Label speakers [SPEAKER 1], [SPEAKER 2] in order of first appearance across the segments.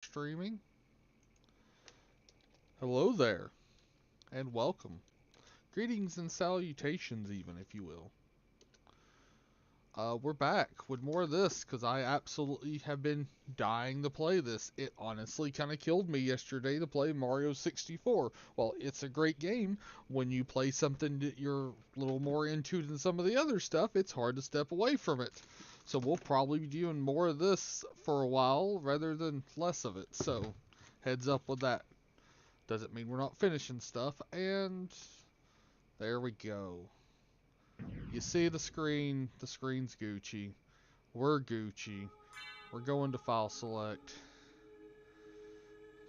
[SPEAKER 1] streaming. Hello there, and welcome. Greetings and salutations, even, if you will. We're back with more of this, because I absolutely have been dying to play this. It honestly kind of killed me yesterday to play Mario 64. Well, it's a great game. When you play something that you're a little more into than some of the other stuff, it's hard to step away from it. So we'll probably be doing more of this for a while, rather than less of it. So, heads up with that. Doesn't mean we're not finishing stuff, and there we go. You see the screen's Gucci. We're Gucci. We're going to file select.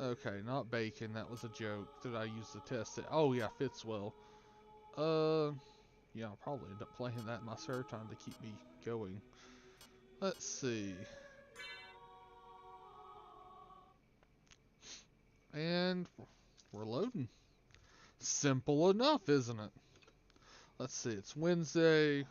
[SPEAKER 1] Okay, not bacon, that was a joke that I used to test it. Oh yeah, fits well. Yeah, I'll probably end up playing that in my spare time to keep me going. Let's see. And we're loading. Simple enough, isn't it? Let's see, it's Wednesday.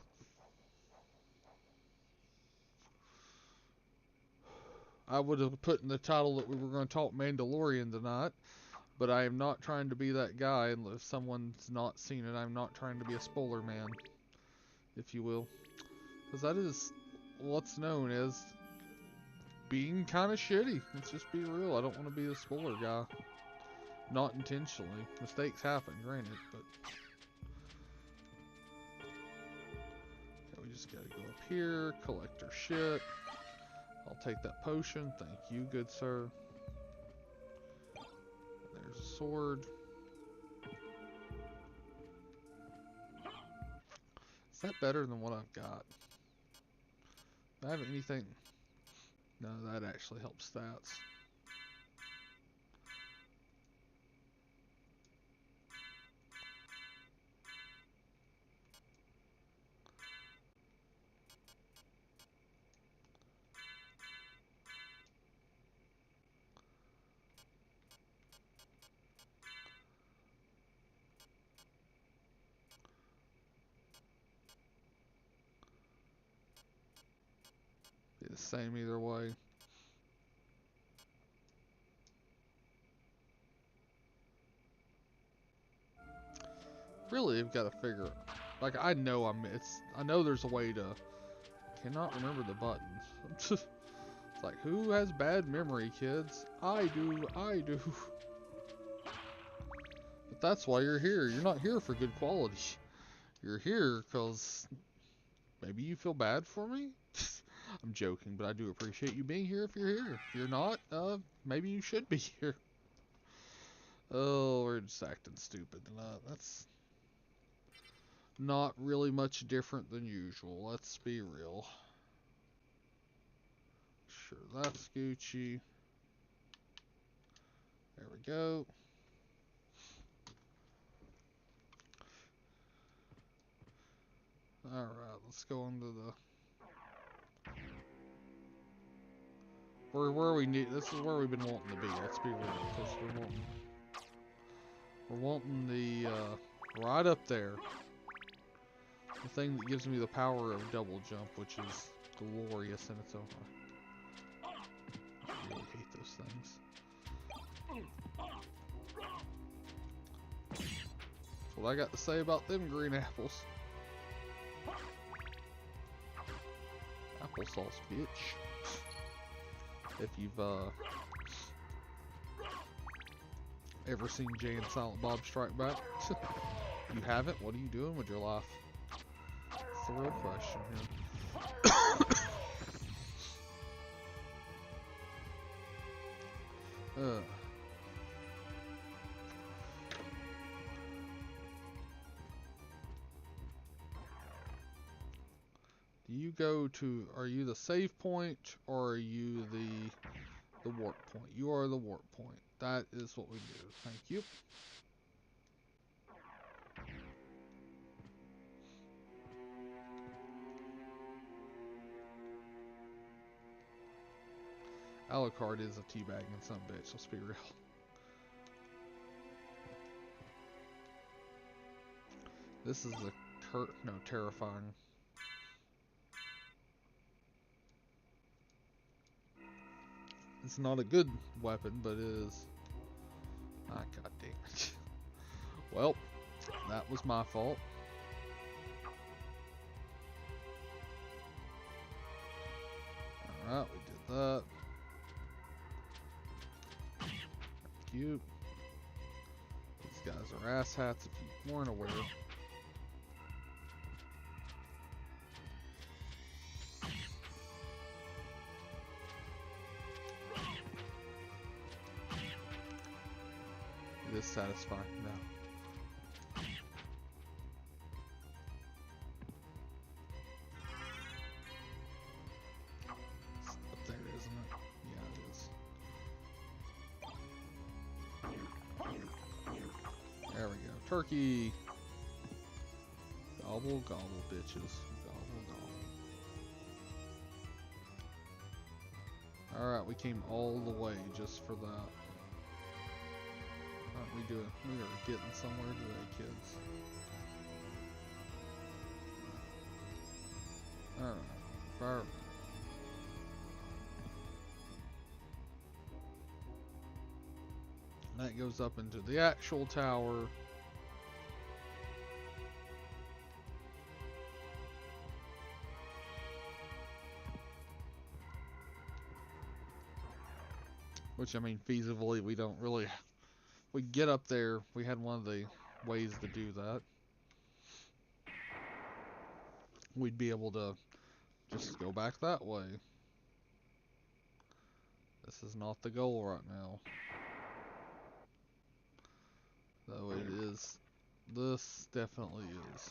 [SPEAKER 1] I would have put in the title that we were going to talk Mandalorian tonight, but I am not trying to be that guy. And if someone's not seen it, I'm not trying to be a spoiler man, if you will. Because that is what's known as being kind of shitty. Let's just be real. I don't want to be a spoiler guy. Not intentionally. Mistakes happen, granted, but... Okay, we just gotta go up here, collect our shit. I'll take that potion. Thank you, good sir. There's a sword. Is that better than what I've got? Do I have anything? No, that actually helps stats. Be the same either way. Really, I've got to figure it. Like, I know I know there's a way to... Cannot remember the buttons. It's like, who has bad memory, kids? I do. But that's why you're here. You're not here for good quality. You're here because maybe you feel bad for me? I'm joking, but I do appreciate you being here if you're here. If you're not, maybe you should be here. Oh, we're just acting stupid tonight. That's not really much different than usual. Let's be real. Sure, that's Gucci. There we go. Alright, let's go into the... Where we need... This is where we've been wanting to be, let's be real. Because we're wanting the, right up there. The thing that gives me the power of double jump, which is glorious in its own right. I really hate those things. That's what I got to say about them green apples. Applesauce, bitch. If you've ever seen Jay and Silent Bob Strike Back, you haven't? What are you doing with your life? That's the real question here. Do you go to, are you the save point, or are you the warp point? You are the warp point. That is what we do. Thank you. Alucard is a teabagging son of a bitch, let's be real. This is a terrifying. It's not a good weapon, but it is. Ah, god damn it. Well, that was my fault. Alright, we did that. Cute. These guys are asshats if you weren't aware. It is satisfying now. It's up there, isn't it? Yeah, it is. There we go. Turkey! Gobble, gobble, bitches. Gobble, gobble. Alright, we came all the way just for that. Aren't we doing? We are getting somewhere today, kids. Alright. Fire. That goes up into the actual tower. Which, I mean, feasibly, we don't really... We get up there, we had one of the ways to do that. We'd be able to just go back that way. This is not the goal right now. Though it is. This definitely is.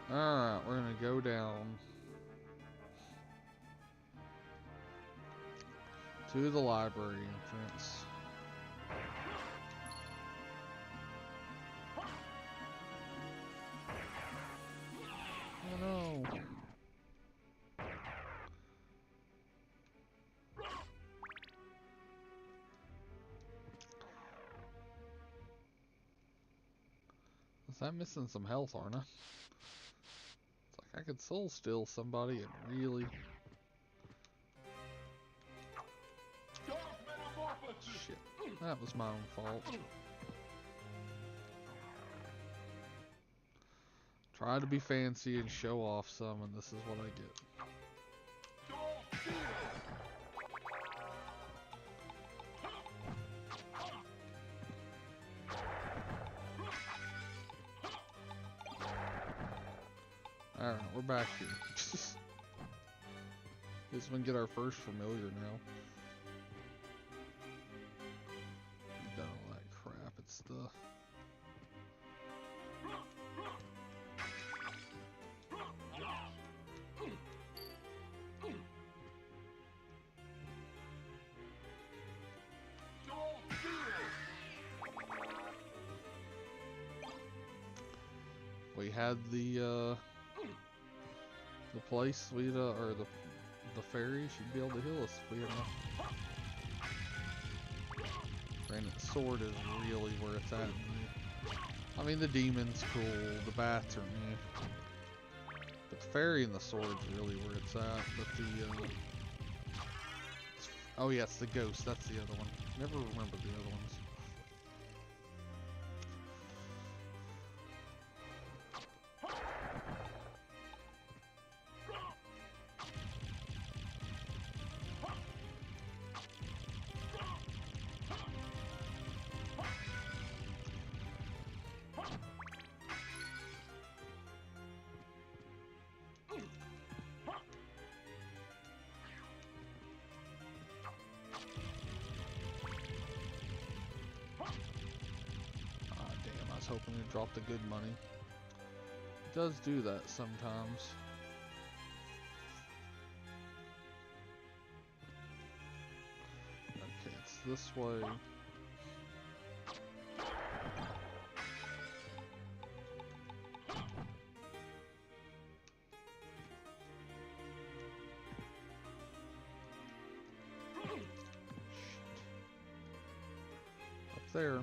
[SPEAKER 1] Alright, we're gonna go down to the library entrance. Oh no. I'm missing some health, aren't I? It's like I could soul steal somebody and really... Shit. That was my own fault. Try to be fancy and show off some, and this is what I get. Alright, we're back here. Guess we can get our first familiar now. We've done all that crap and stuff. We had the place we'd or the fairy should be able to heal us if we have enough. Granted, the sword is really where it's at. I mean, the demon's cool, the bats are meh. But the fairy and the sword's really where it's at. But the oh yeah, it's the ghost. That's the other one. Never remember the other ones. Hoping to drop the good money. It does do that sometimes. Okay, it's this way. Up there.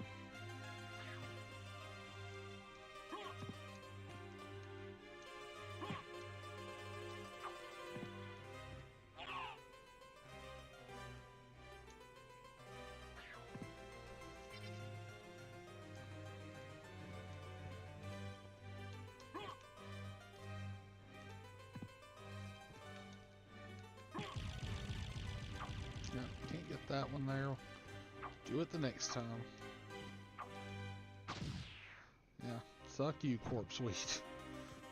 [SPEAKER 1] that one there. Do it the next time. Yeah, suck you, corpse weed.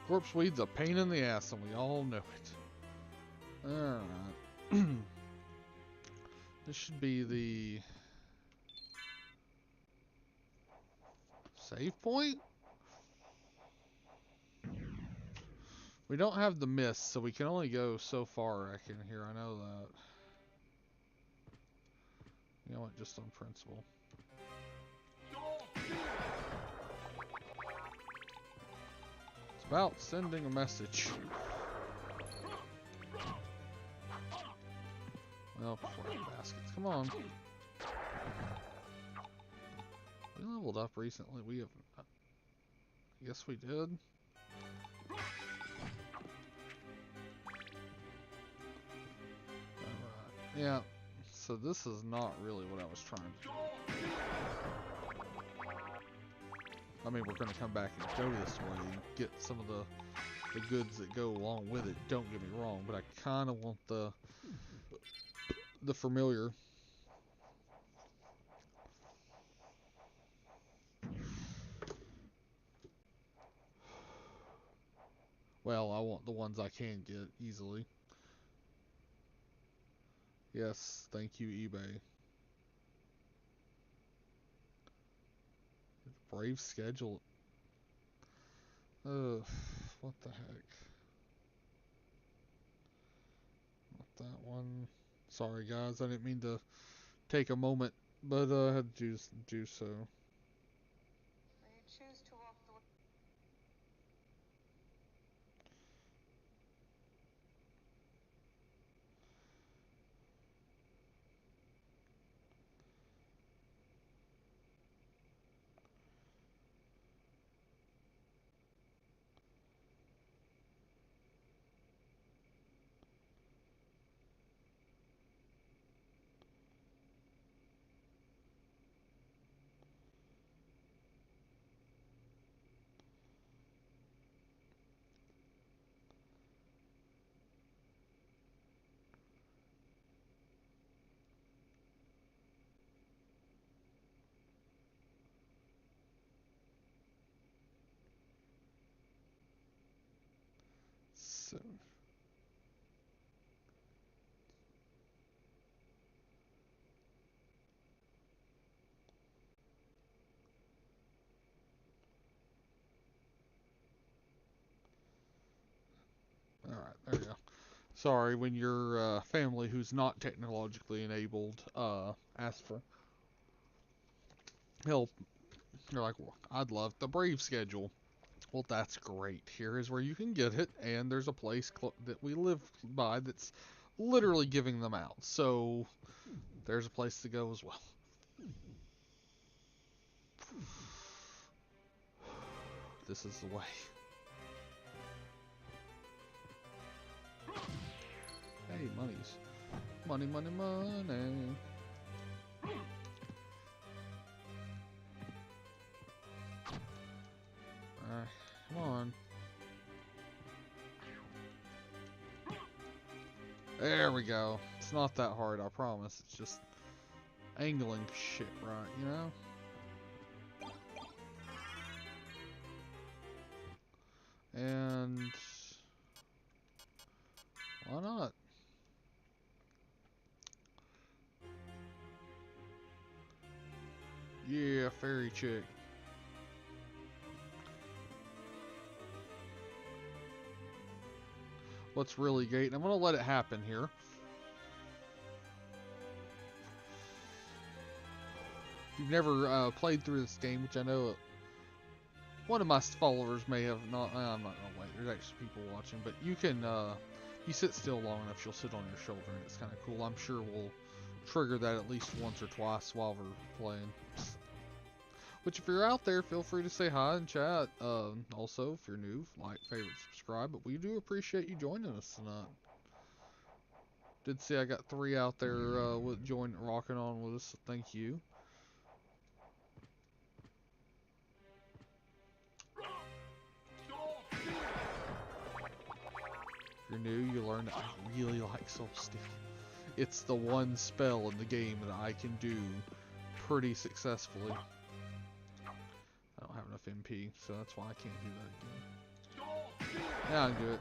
[SPEAKER 1] Corpse weed's a pain in the ass, and we all know it. Alright. This should be the save point? We don't have the mist, so we can only go so far, I reckon, here. I know that. You know what, just on principle. It's about sending a message. Well, before the baskets. Come on. We leveled up recently. We have... I guess we did. Alright. Yeah. So this is not really what I was trying to do. I mean, we're going to come back and go this way and get some of the goods that go along with it. Don't get me wrong, but I kind of want the familiar. Well, I want the ones I can get easily. Yes, thank you, eBay. Brave schedule. Ugh, what the heck? Not that one. Sorry, guys, I didn't mean to take a moment, but I had to do so. So, all right, there you go. Sorry, when your family who's not technologically enabled asks for help, you're like, well, I'd love the Brave schedule. Well, that's great. Here is where you can get it, and there's a place that we live by that's literally giving them out. So there's a place to go as well. This is the way. Hey, monies. Money, money, money. Alright, come on. There we go. It's not that hard, I promise. It's just angling shit right, you know? And why not? Yeah, fairy chick. What's really great, and I'm going to let it happen here. If you've never played through this game, which I know one of my followers may have not, I'm not going to wait, there's actually people watching, but you can, you sit still long enough, she'll sit on your shoulder, and it's kind of cool. I'm sure we'll trigger that at least once or twice while we're playing. Which, if you're out there, feel free to say hi and chat. Also, if you're new, like, favorite, subscribe. But we do appreciate you joining us tonight. Did see I got 3 out there with rocking on with us. So thank you. If you're new, you learn that I really like Soul Steel. it's the one spell in the game that I can do pretty successfully. I don't have enough MP, so that's why I can't do that again. Now I can do it.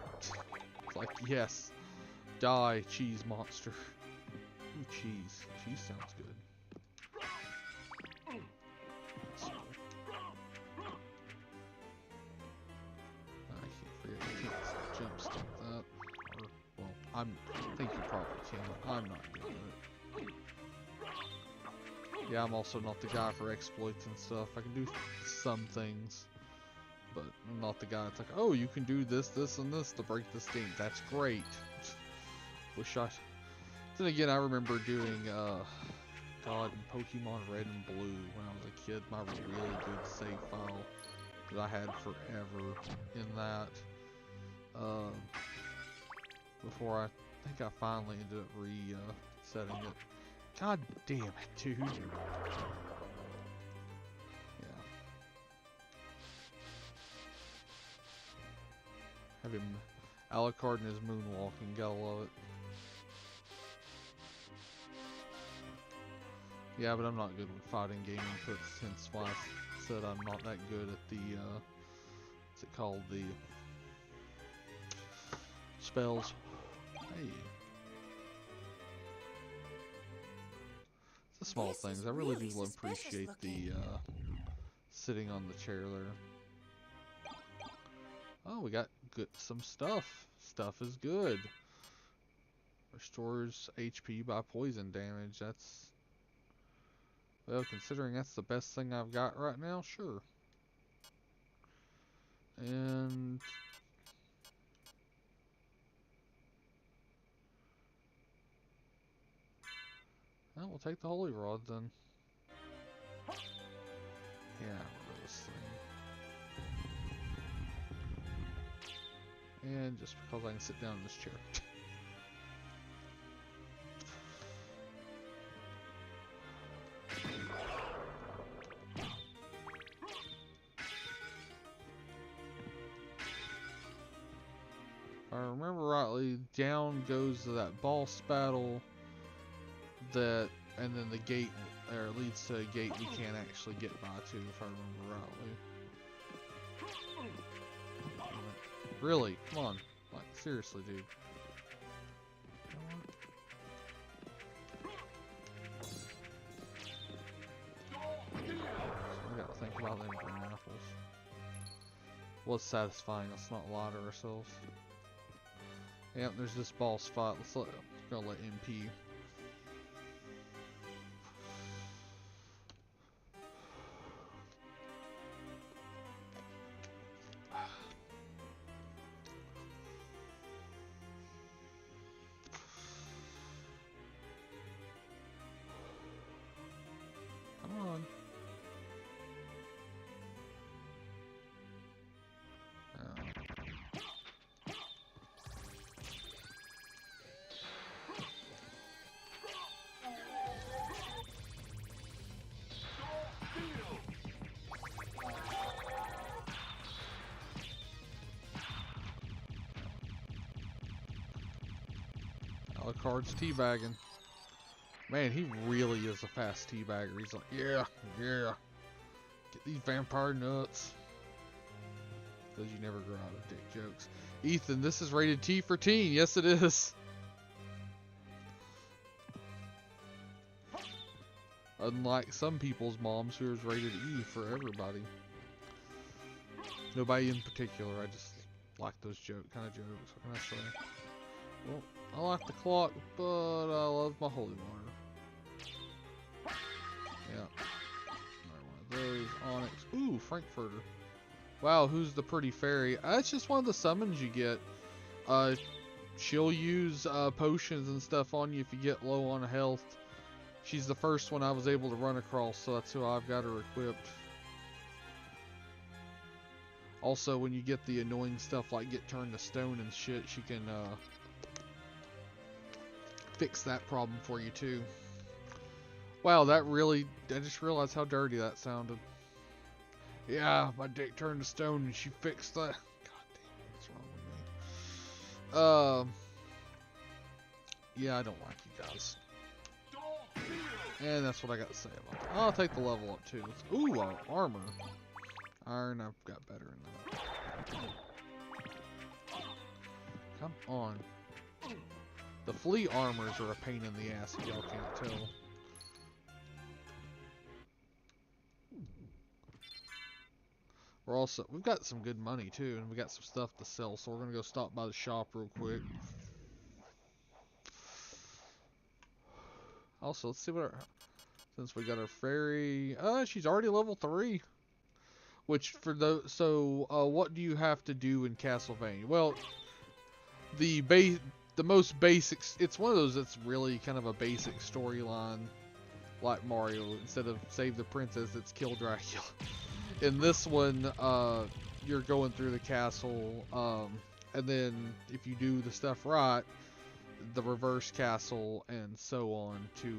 [SPEAKER 1] It's like, yes. Die, cheese monster. Ooh, cheese. Cheese sounds good. I can't forget, you can't jump stick that. Or, well, I think you probably can. I'm not good at it. Yeah, I'm also not the guy for exploits and stuff. I can do some things, but I'm not the guy that's like, oh, you can do this, this, and this to break this game. That's great. Wish I... Then again, I remember doing, God, Pokemon Red and Blue when I was a kid. My really good save file that I had forever in that. Before I think I finally ended up resetting it. God damn it, dude. Yeah. Have him Alucard in his moonwalking, gotta love it. Yeah, but I'm not good with fighting game inputs, hence why I said I'm not that good at the, what's it called, the spells. Hey. It's the small things. I really do appreciate the, sitting on the chair there. Oh, we got some stuff. Stuff is good. Restores HP by poison damage. That's... Well, considering that's the best thing I've got right now, sure. And... well, we'll take the Holy Rod then. Yeah, this thing. And just because I can sit down in this chair. If I remember rightly, down goes to that boss battle that, and then the gate, or leads to a gate we can't actually get by to, if I remember rightly. Really? Come on. Like, seriously, dude. I gotta think about them green apples. Was satisfying, let's not lie to ourselves. Yep, there's this boss fight. We're gonna let MP. Come on. Alucard's teabagging. Man, he really is a fast teabagger. He's like, yeah, yeah. Get these vampire nuts. Because you never grow out of dick jokes. Ethan, this is rated T for teen. Yes, it is. Unlike some people's moms who is rated E for everybody. Nobody in particular. I just like those kind of jokes. What can I say? Well, I like the clock, but I love my holy water. Yeah. Another one of those. Onyx. Ooh, Frankfurter. Wow, who's the pretty fairy? That's just one of the summons you get. She'll use potions and stuff on you if you get low on health. She's the first one I was able to run across, so that's who I've got her equipped. Also, when you get the annoying stuff like get turned to stone and shit, she can fix that problem for you too. Wow, that really... I just realized how dirty that sounded. Yeah, my dick turned to stone and she fixed that. God damn, what's wrong with me? Yeah, I don't like you guys. And that's what I got to say about that. I'll take the level up too. Ooh, armor. Iron, I've got better than that. Come on. The flea armors are a pain in the ass if y'all can't tell. We've got some good money too, and we got some stuff to sell, so we're gonna go stop by the shop real quick. Also, let's see what since we got our fairy, she's already level 3. Which for what do you have to do in Castlevania? Well, the most basics. It's one of those that's really kind of a basic storyline, like Mario. Instead of save the princess, it's kill Dracula. In this one, you're going through the castle, and then if you do the stuff right, the reverse castle, and so on to,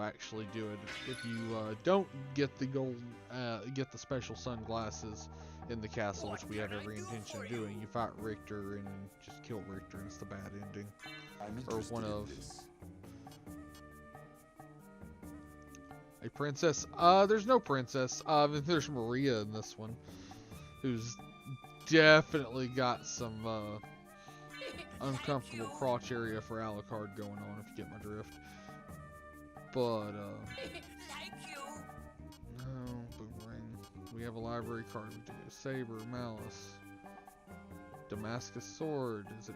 [SPEAKER 1] actually do it. If you don't get the gold, get the special sunglasses in the castle, which we have every intention of doing, you fight Richter and just kill Richter, and it's the bad ending, or one of. A princess? There's no princess. There's Maria in this one, who's definitely got some uncomfortable crotch area for Alucard going on, if you get my drift. But no, boomerang. We have a library card. We do saber, malice, Damascus sword. Is it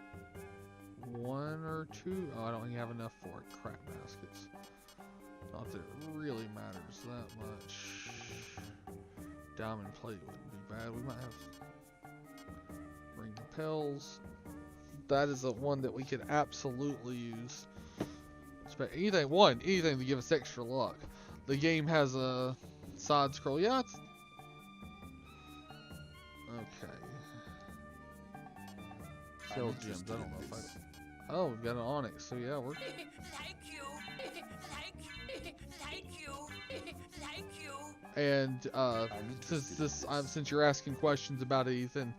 [SPEAKER 1] 1 or 2? Oh, I don't have enough for it. Crap baskets. Not that it really matters that much. Diamond plate wouldn't be bad. We might have ring repels. That is the one that we could absolutely use. Anything to give us extra luck. The game has a side scroll. Yeah, it's okay. Sell gems. I don't know if I. Oh, we've got an onyx. So yeah, we're. And since you're asking questions about it, Ethan,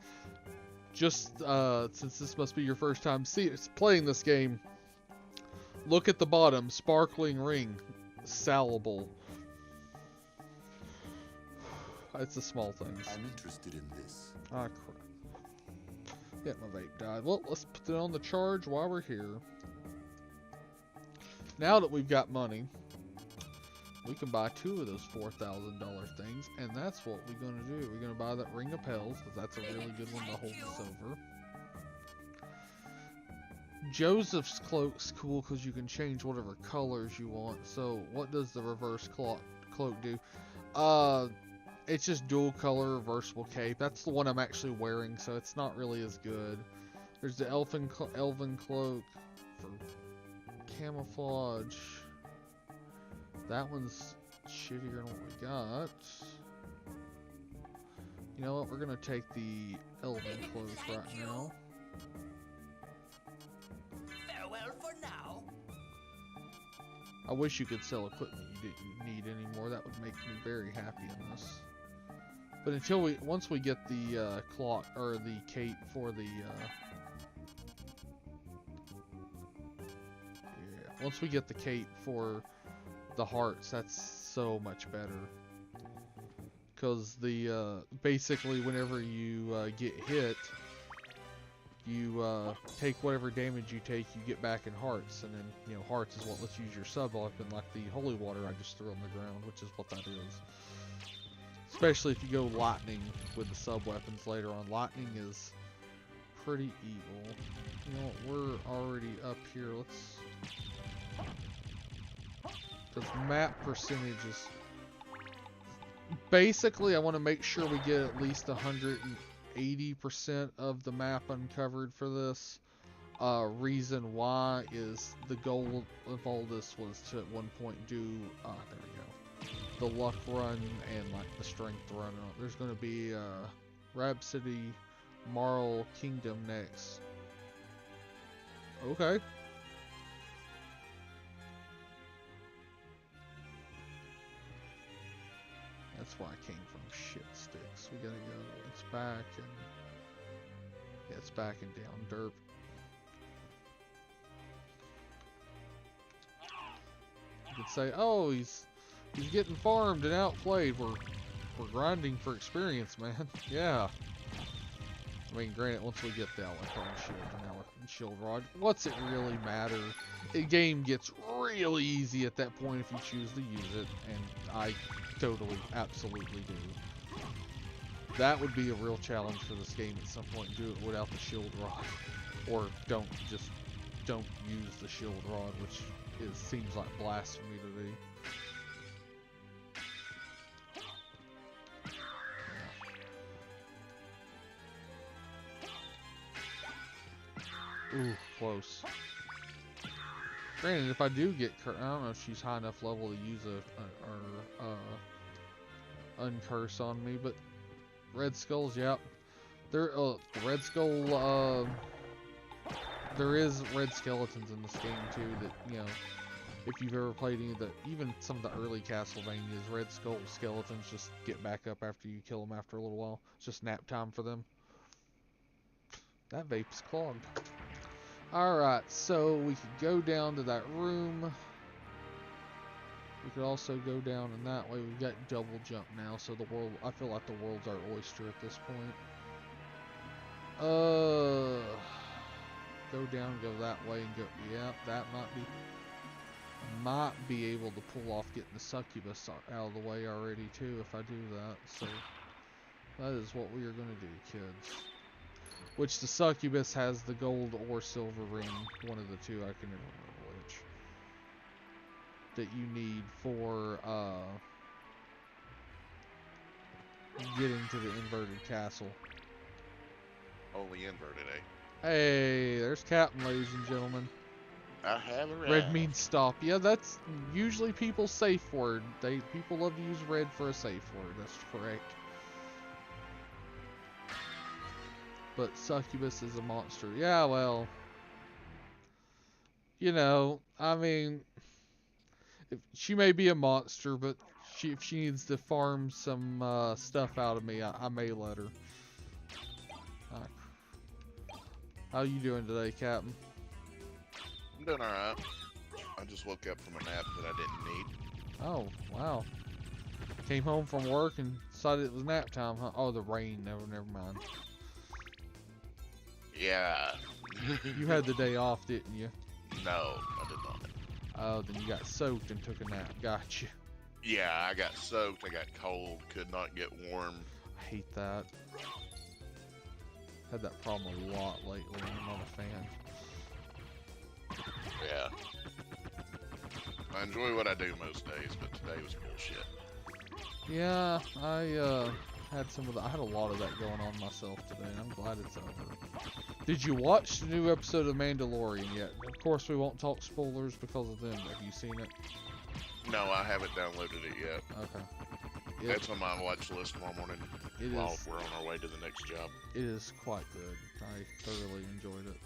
[SPEAKER 1] just since this must be your first time playing this game, look at the bottom, sparkling ring, salable. It's the small things.
[SPEAKER 2] I'm interested in this.
[SPEAKER 1] Ah, crap. Yeah, my vape died. Well, let's put it on the charge while we're here. Now that we've got money, we can buy 2 of those $4,000 things, and that's what we're going to do. We're going to buy that Ring of Pels, because that's a really good one to hold us over. Joseph's cloak's cool, because you can change whatever colors you want. So, what does the reverse cloak do? It's just dual color, reversible cape. That's the one I'm actually wearing, so it's not really as good. There's the elven cloak for camouflage. That one's shittier than what we got. You know what? We're gonna take the elven cloak right now.
[SPEAKER 3] Farewell for now.
[SPEAKER 1] I wish you could sell equipment you didn't need anymore. That would make me very happy in this. But once we get the clock or the cape for the once we get the cape for the hearts, that's so much better. Because the basically whenever you get hit, you take whatever damage you take, you get back in hearts, and then hearts is what lets you use your sub weapon, like the holy water I just threw on the ground, which is what that is. Especially if you go lightning with the sub weapons later on. Lightning is pretty evil. You know what, we're already up here. Let's. Because map percentages. Basically, I want to make sure we get at least 180% of the map uncovered for this. Reason why is the goal of all this was to at one point do. There we go. The luck run and like the strength run. There's going to be Rhapsody Marl Kingdom next. Okay. That's where I came from. Shit sticks. We gotta go. It's back and yeah, it's backing down, derp. You could say, oh, he's getting farmed and outplayed. We're grinding for experience, man. Yeah. I mean, granted, once we get the Alecton Shield and Alecton Shield Rod, what's it really matter? The game gets really easy at that point if you choose to use it, and I totally, absolutely do. That would be a real challenge for this game at some point, do it without the Shield Rod. Or don't use the Shield Rod, which seems like blasphemy to me. Ooh, close. Granted, if I do get, I don't know if she's high enough level to use a uncurse on me, but Red Skulls, yep. There, the Red Skull, there is red skeletons in this game too. That, you know, if you've ever played any of the, even some of the early Castlevanias, Red Skull skeletons just get back up after you kill them after a little while. It's just nap time for them. That vape's clogged. Alright, so we could go down to that room. We could also go down in that way. We've got double jump now, so the world, I feel like the world's our oyster at this point. Go down, go that way, and go, yeah, that might be able to pull off getting the succubus out of the way already too if I do that. So that is what we are going to do, kids. Which the succubus has the gold or silver ring, one of the two, I can never remember which, that you need for getting to the inverted castle.
[SPEAKER 2] Only inverted, eh?
[SPEAKER 1] Hey, there's Captain, ladies and gentlemen.
[SPEAKER 2] I have arrived.
[SPEAKER 1] Red means stop. Yeah, that's usually people's safe word. People love to use red for a safe word. That's correct. But succubus is a monster. Yeah, well, you know, I mean, she may be a monster, but if she needs to farm some stuff out of me, I may let her. How you doing today, Captain?
[SPEAKER 2] I'm doing alright. I just woke up from a nap that I didn't need.
[SPEAKER 1] Oh, wow. Came home from work and decided it was nap time, huh? Oh, the rain. Never mind.
[SPEAKER 2] Yeah.
[SPEAKER 1] You had the day off, didn't you?
[SPEAKER 2] No, I did not.
[SPEAKER 1] Oh, then you got soaked and took a nap. Gotcha.
[SPEAKER 2] Yeah, I got soaked, I got cold, could not get warm.
[SPEAKER 1] I hate that. Had that problem a lot lately, and I'm not a fan.
[SPEAKER 2] Yeah. I enjoy what I do most days, but today was bullshit.
[SPEAKER 1] Yeah, I had a lot of that going on myself today, and I'm glad it's over. Did you watch the new episode of Mandalorian yet? Of course, we won't talk spoilers because of them. Have you seen it?
[SPEAKER 2] No, I haven't downloaded it yet.
[SPEAKER 1] Okay.
[SPEAKER 2] That's on my watch list tomorrow morning while we're on our way to the next job.
[SPEAKER 1] It is quite good. I thoroughly enjoyed it.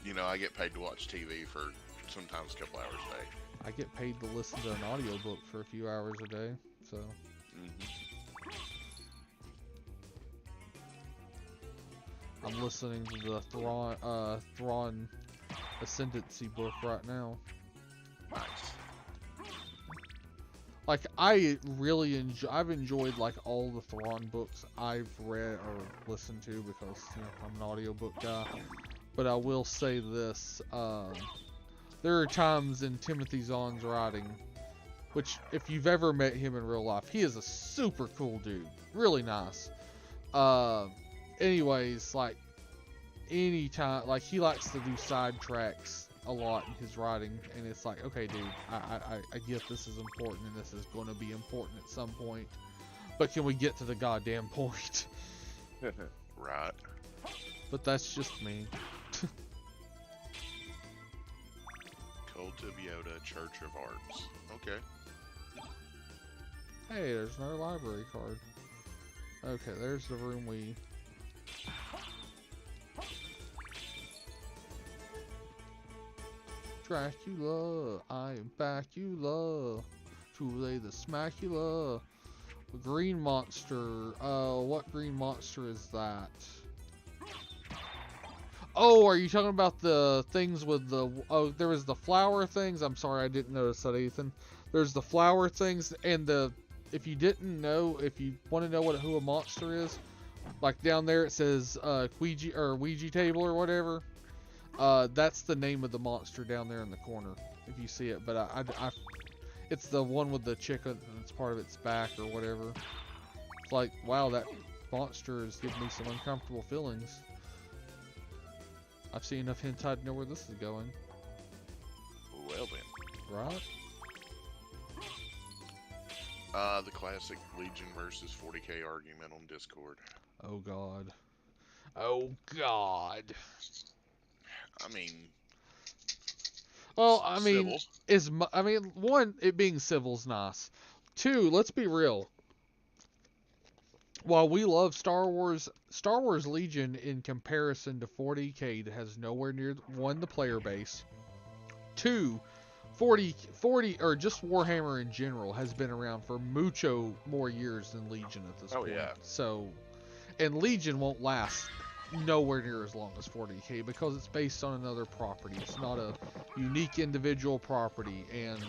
[SPEAKER 2] You know, I get paid to watch TV for sometimes a couple hours a day.
[SPEAKER 1] I get paid to listen to an audiobook for a few hours a day, so. I'm listening to the Thrawn Ascendancy book right now.
[SPEAKER 2] Nice.
[SPEAKER 1] Like, I've enjoyed like all the Thrawn books I've read or listened to because, you know, I'm an audiobook guy. But I will say this, there are times in Timothy Zahn's writing, which if you've ever met him in real life, he is a super cool dude, really nice. Anyways, like, anytime, like, he likes to do side tracks a lot in his writing, and it's like, okay, dude, I get this is important and this is going to be important at some point, but can we get to the goddamn point?
[SPEAKER 2] Right.
[SPEAKER 1] But that's just me.
[SPEAKER 2] Cult of Yoda, Church of Arts. Okay.
[SPEAKER 1] Hey, there's another library card. Okay, there's the room we... Dracula, I am Bacula, to lay the Smacula. Green monster, what green monster is that? Oh, are you talking about the things with the... Oh, there was the flower things. I'm sorry, I didn't notice that, Ethan. There's the flower things, and the... If you didn't know, if you want to know who a monster is, like down there it says Ouija table or whatever. That's the name of the monster down there in the corner, if you see it. But it's the one with the chicken that's part of its back or whatever. It's like, wow, that monster is giving me some uncomfortable feelings. I've seen enough hentai to know where this is going.
[SPEAKER 2] Well then.
[SPEAKER 1] Right?
[SPEAKER 2] The classic Legion versus 40k argument on Discord.
[SPEAKER 1] Oh god. Oh god.
[SPEAKER 2] I mean,
[SPEAKER 1] Well, I mean,
[SPEAKER 2] civil.
[SPEAKER 1] one, it being civil's nice. Two, let's be real. While we love Star Wars Legion in comparison to 40k has nowhere near one the player base. Two, 40 or just Warhammer in general has been around for mucho more years than Legion at this point.
[SPEAKER 2] Yeah.
[SPEAKER 1] So, and Legion won't last nowhere near as long as 40k because it's based on another property. It's not a unique individual property, and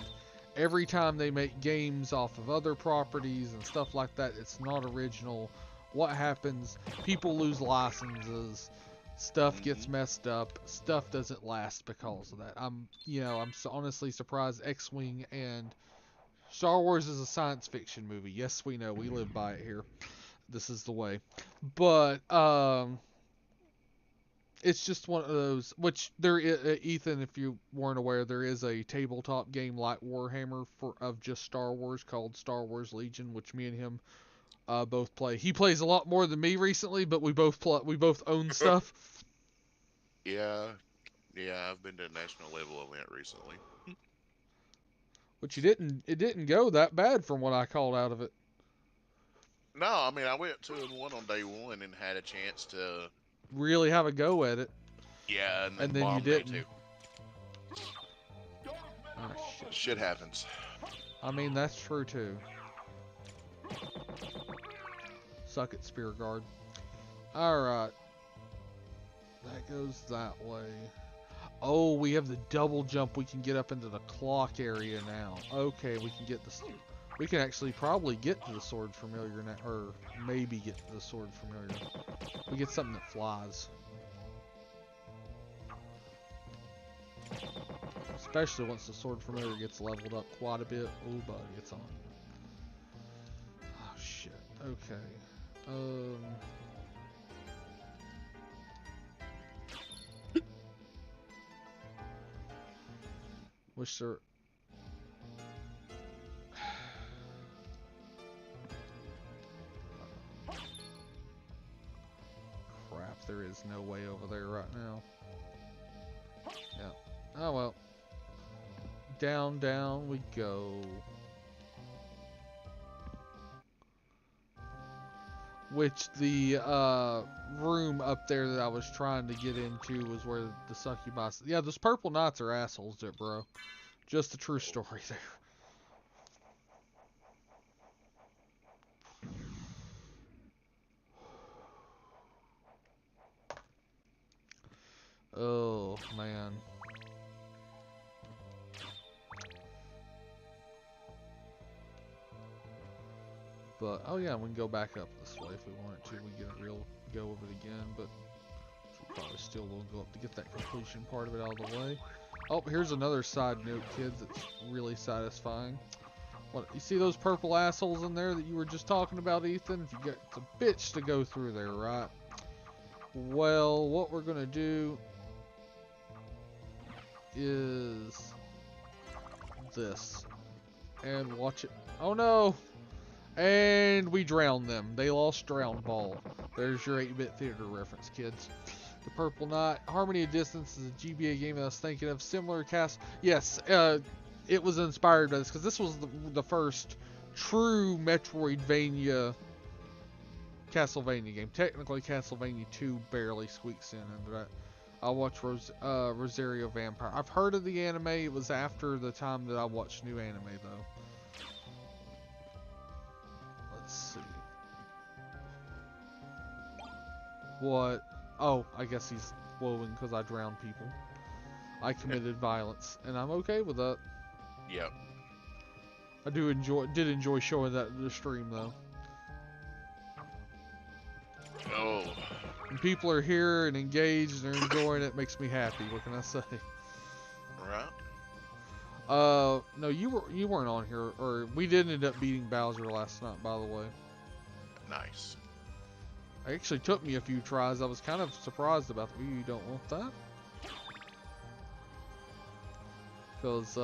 [SPEAKER 1] every time they make games off of other properties and stuff like that, it's not original. What happens? People lose licenses. Stuff gets messed up. Stuff doesn't last because of that. I'm honestly surprised X-Wing and Star Wars is a science fiction movie. Yes, we know. We live by it here. This is the way. But it's just one of those, which there is, Ethan, if you weren't aware, there is a tabletop game like Warhammer of just Star Wars called Star Wars Legion, which me and him both play. He plays a lot more than me recently, but we both own stuff.
[SPEAKER 2] Yeah, I've been to a national level event recently.
[SPEAKER 1] Which it didn't go that bad from what I called out of it.
[SPEAKER 2] No, I mean, I went 2-1 on day one and had a chance to
[SPEAKER 1] really have a go at it.
[SPEAKER 2] Yeah, and
[SPEAKER 1] then you didn't.
[SPEAKER 2] Day 2.
[SPEAKER 1] Oh,
[SPEAKER 2] shit happens.
[SPEAKER 1] I mean, that's true too. Suck it, Spear Guard. Alright. That goes that way. Oh, we have the double jump. We can get up into the clock area now. Okay, we can get this. We can actually probably get to the Sword Familiar now, or maybe get to the Sword Familiar. We get something that flies. Especially once the Sword Familiar gets leveled up quite a bit. Oh, buddy, it's on. Oh, shit. Okay. Wish there... Crap, there is no way over there right now. Yeah. Oh well. Down, down we go. Which the room up there that I was trying to get into was where the succubus... Yeah, those purple knights are assholes, bro. Just a true story there. Oh, man. But, oh yeah, we can go back up this way if we wanted to. We get a real go of it again, but we'll probably still will go up to get that completion part of it out of the way. Oh, here's another side note, kids, that's really satisfying. What, you see those purple assholes in there that you were just talking about, Ethan? You got the bitch to go through there, right? Well, what we're gonna do is this. And watch it. Oh no! And we drowned them. They lost Drown Ball. There's your 8-bit theater reference, kids. The Purple Knight. Harmony of Distance is a GBA game that I was thinking of. Similar cast. Yes, it was inspired by this because this was the first true Metroidvania Castlevania game. Technically, Castlevania 2 barely squeaks in under that. I watched Rosario Vampire. I've heard of the anime. It was after the time that I watched new anime, though. Let's see. What? Oh, I guess he's woven because I drowned people. I committed violence, and I'm okay with that.
[SPEAKER 2] Yep.
[SPEAKER 1] I did enjoy showing that in the stream though.
[SPEAKER 2] Oh.
[SPEAKER 1] When people are here and engaged and they're enjoying it, makes me happy. What can I say?
[SPEAKER 2] Right.
[SPEAKER 1] No, you weren't on here, or we did end up beating Bowser last night, by the way.
[SPEAKER 2] Nice.
[SPEAKER 1] It actually took me a few tries. I was kind of surprised about that. You don't want that? Because,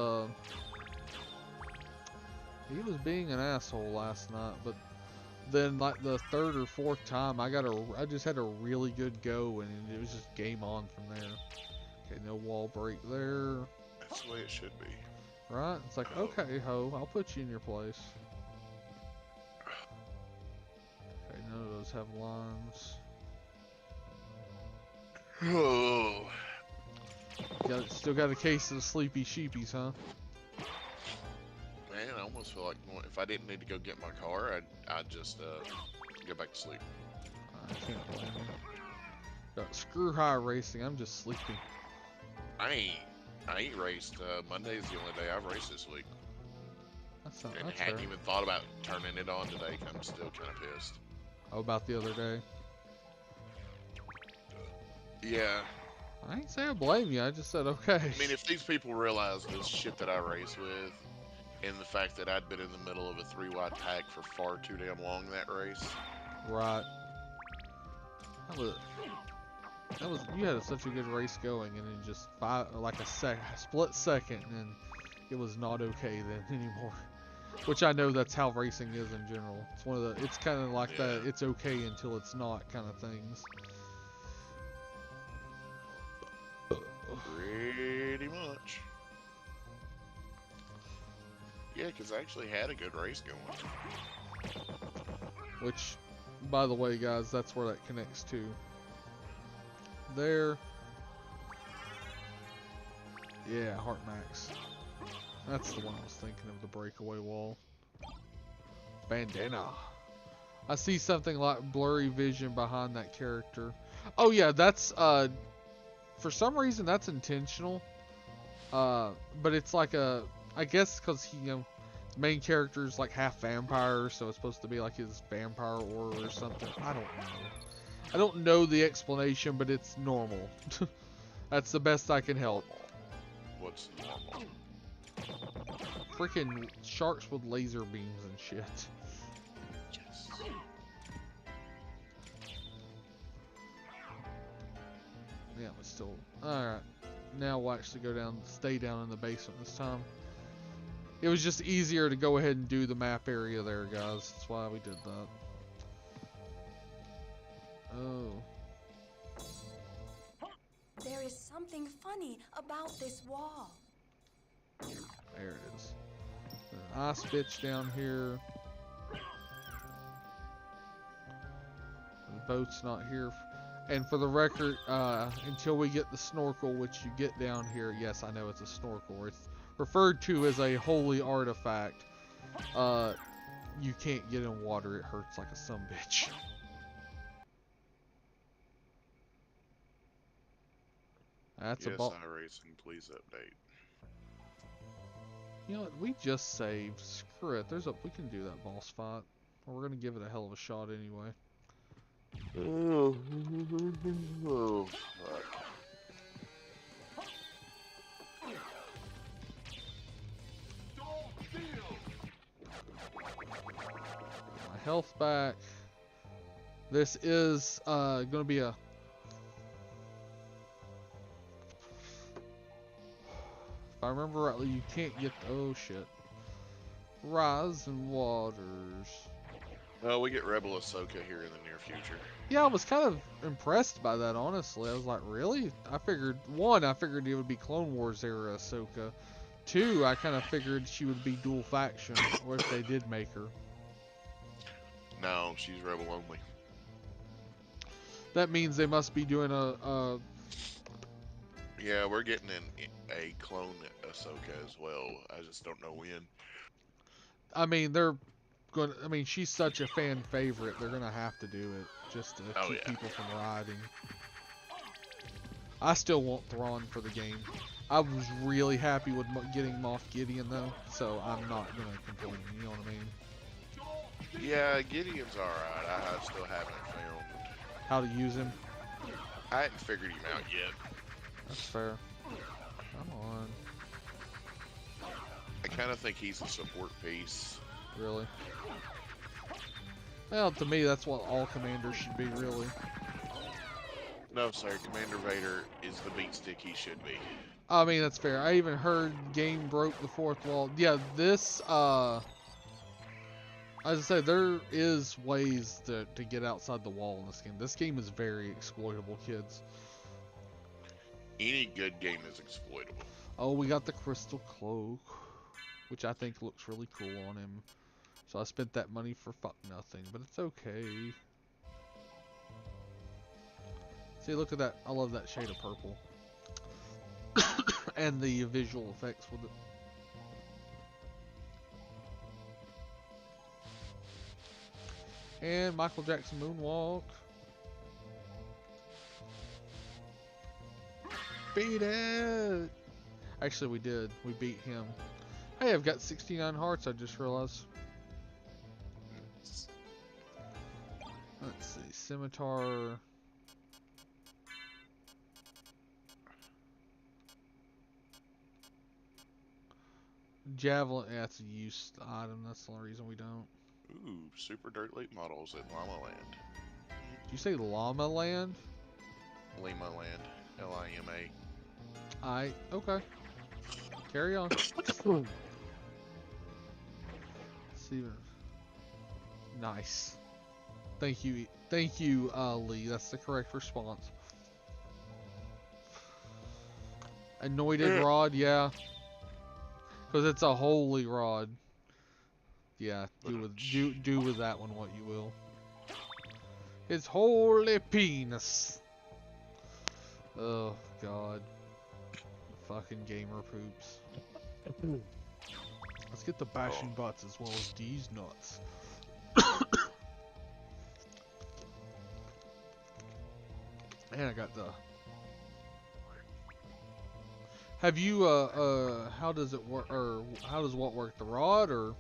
[SPEAKER 1] he was being an asshole last night, but then like the third or fourth time, I just had a really good go, and it was just game on from there. Okay, no wall break there.
[SPEAKER 2] That's the way it should be.
[SPEAKER 1] Right? It's like, okay, ho, I'll put you in your place. Okay, none of those have lines.
[SPEAKER 2] Oh.
[SPEAKER 1] Still got a case of the sleepy sheepies, huh?
[SPEAKER 2] Man, I almost feel like if I didn't need to go get my car, I'd just go back to sleep.
[SPEAKER 1] I can't blame you. Screw high racing, I'm just sleepy.
[SPEAKER 2] I ain't raced. Monday's the only day I've raced this week.
[SPEAKER 1] That's
[SPEAKER 2] Hadn't
[SPEAKER 1] fair.
[SPEAKER 2] even thought about turning it on today. I'm still kind of pissed.
[SPEAKER 1] Oh, about the other day.
[SPEAKER 2] Yeah.
[SPEAKER 1] I ain't say I blame you, I just said okay.
[SPEAKER 2] I mean, if these people realize this shit that I race with, and the fact that I'd been in the middle of a 3-wide pack for far too damn long that race.
[SPEAKER 1] Right. You had such a good race going, and then just split second, and it was not okay then anymore. Which I know that's how racing is in general. It's kind of like that. It's okay until it's not kind of things.
[SPEAKER 2] Pretty much. Yeah, because I actually had a good race going.
[SPEAKER 1] Which, by the way, guys, that's where that connects to. There. Yeah, Heart Max. That's the one I was thinking of, the breakaway wall. Bandana. I see something like blurry vision behind that character. Oh yeah, that's for some reason that's intentional. But it's like I guess because the main character's like half vampire, so it's supposed to be like his vampire aura or something. I don't know. I don't know the explanation, but it's normal. That's the best I can help.
[SPEAKER 2] What's normal?
[SPEAKER 1] Freaking sharks with laser beams and shit.
[SPEAKER 2] Yes.
[SPEAKER 1] Yeah, but still. Alright. Now we'll actually stay down in the basement this time. It was just easier to go ahead and do the map area there, guys. That's why we did that. Oh.
[SPEAKER 4] There is something funny about this wall.
[SPEAKER 1] There it is. An ice bitch down here. The boat's not here. And for the record, until we get the snorkel, which you get down here, yes, I know it's a snorkel. It's referred to as a holy artifact. You can't get in water. It hurts like a sumbitch. That's
[SPEAKER 2] yes,
[SPEAKER 1] a ball.
[SPEAKER 2] iRacing, please update.
[SPEAKER 1] You know what? We just saved. Screw it. We can do that boss fight. Or we're gonna give it a hell of a shot anyway.
[SPEAKER 2] Oh, fuck.
[SPEAKER 1] My health back. This is gonna be a. If I remember rightly, you can't get. Oh shit. Rising waters.
[SPEAKER 2] Well, we get Rebel Ahsoka here in the near future.
[SPEAKER 1] Yeah, I was kind of impressed by that, honestly. I was like, really? I figured it would be Clone Wars era Ahsoka. 2, I kind of figured she would be dual faction, or if they did make her.
[SPEAKER 2] No, she's Rebel only.
[SPEAKER 1] That means they must be doing a
[SPEAKER 2] Yeah, we're getting a clone Ahsoka as well. I just don't know when.
[SPEAKER 1] I mean, she's such a fan favorite. They're gonna have to do it just to keep people from riding. I still want Thrawn for the game. I was really happy with getting Moff Gideon though, so I'm not gonna complain. You know what I mean?
[SPEAKER 2] Yeah, Gideon's alright. I still haven't found.
[SPEAKER 1] How to use him?
[SPEAKER 2] I hadn't figured him out yet.
[SPEAKER 1] That's fair. Come on.
[SPEAKER 2] I kind of think he's a support piece.
[SPEAKER 1] Really? Well, to me, that's what all commanders should be, really.
[SPEAKER 2] No, sir. Commander Vader is the beatstick he should be.
[SPEAKER 1] I mean, that's fair. I even heard game broke the fourth wall. Yeah, this, as I say, there is ways to get outside the wall in this game. This game is very exploitable, kids.
[SPEAKER 2] Any good game is exploitable.
[SPEAKER 1] Oh, we got the crystal cloak, which I think looks really cool on him. So I spent that money for fuck nothing, but it's okay. See, look at that. I love that shade of purple. And the visual effects with it. And Michael Jackson moonwalk. Beat it! Actually, we did. We beat him. Hey, I've got 69 hearts, I just realized. Let's see. Scimitar. Javelin. Yeah, it's a used item. That's the only reason we don't.
[SPEAKER 2] Ooh, super dirt late models at Llama Land.
[SPEAKER 1] Did you say Llama Land?
[SPEAKER 2] Lima Land. Lima.
[SPEAKER 1] Okay. Carry on. Steven. Nice. Thank you, Lee. That's the correct response. Anointed rod, yeah. Because it's a holy rod. Yeah, do with that one what you will. His holy penis. Oh God. Fucking gamer poops. Let's get the bashing butts as well as these nuts. And I got the. Have you how does it work, or how does what work? The rod, or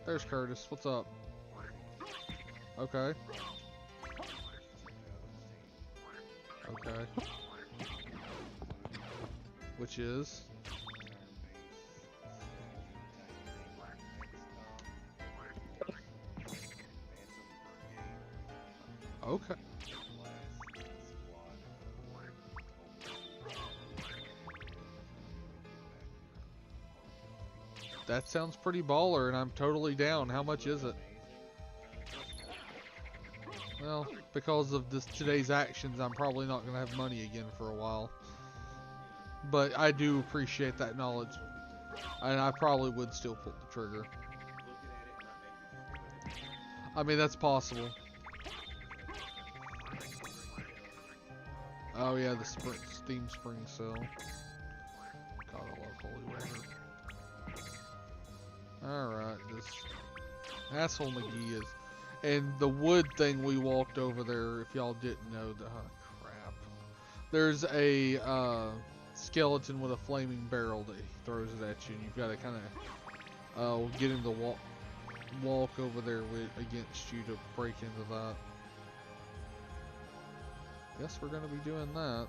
[SPEAKER 1] there's Curtis. What's up? Okay. Okay. Which is? Okay. That sounds pretty baller, and I'm totally down. How much is it? Well, because of today's actions, I'm probably not going to have money again for a while. But I do appreciate that knowledge. And I probably would still pull the trigger. I mean, that's possible. Oh yeah, the Steam Spring sale. God, I love holy water. Alright, this asshole McGee is. And the wood thing we walked over there, if y'all didn't know, crap. There's a skeleton with a flaming barrel that he throws it at you, and you've got to kind of get him to walk over there against you to break into that. Guess we're going to be doing that.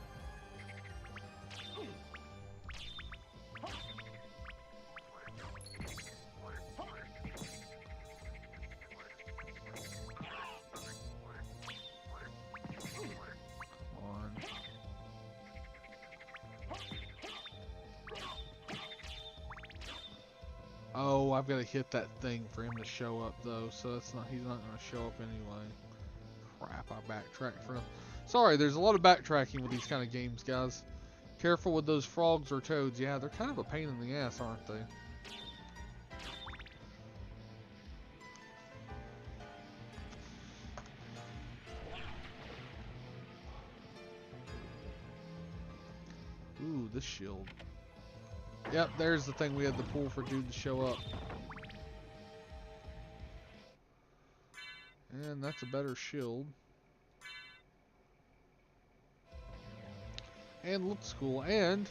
[SPEAKER 1] Oh, I've got to hit that thing for him to show up though, so he's not going to show up anyway. Crap, I backtracked for him. Sorry, there's a lot of backtracking with these kind of games, guys. Careful with those frogs or toads. Yeah, they're kind of a pain in the ass, aren't they? Ooh, this shield. Yep, there's the thing we had to pull for dude to show up. And that's a better shield. and looks cool. And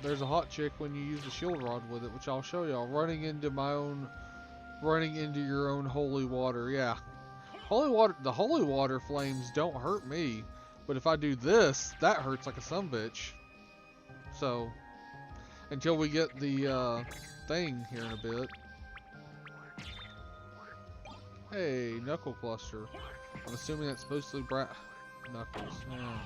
[SPEAKER 1] there's a hot chick when you use the shield rod with it, which I'll show y'all. Running into your own holy water. Yeah, holy water. The holy water flames don't hurt me, but if I do this, that hurts like a sumbitch. So until we get the thing here in a bit. Hey, knuckle cluster. I'm assuming that's supposed to be knuckles. Yeah.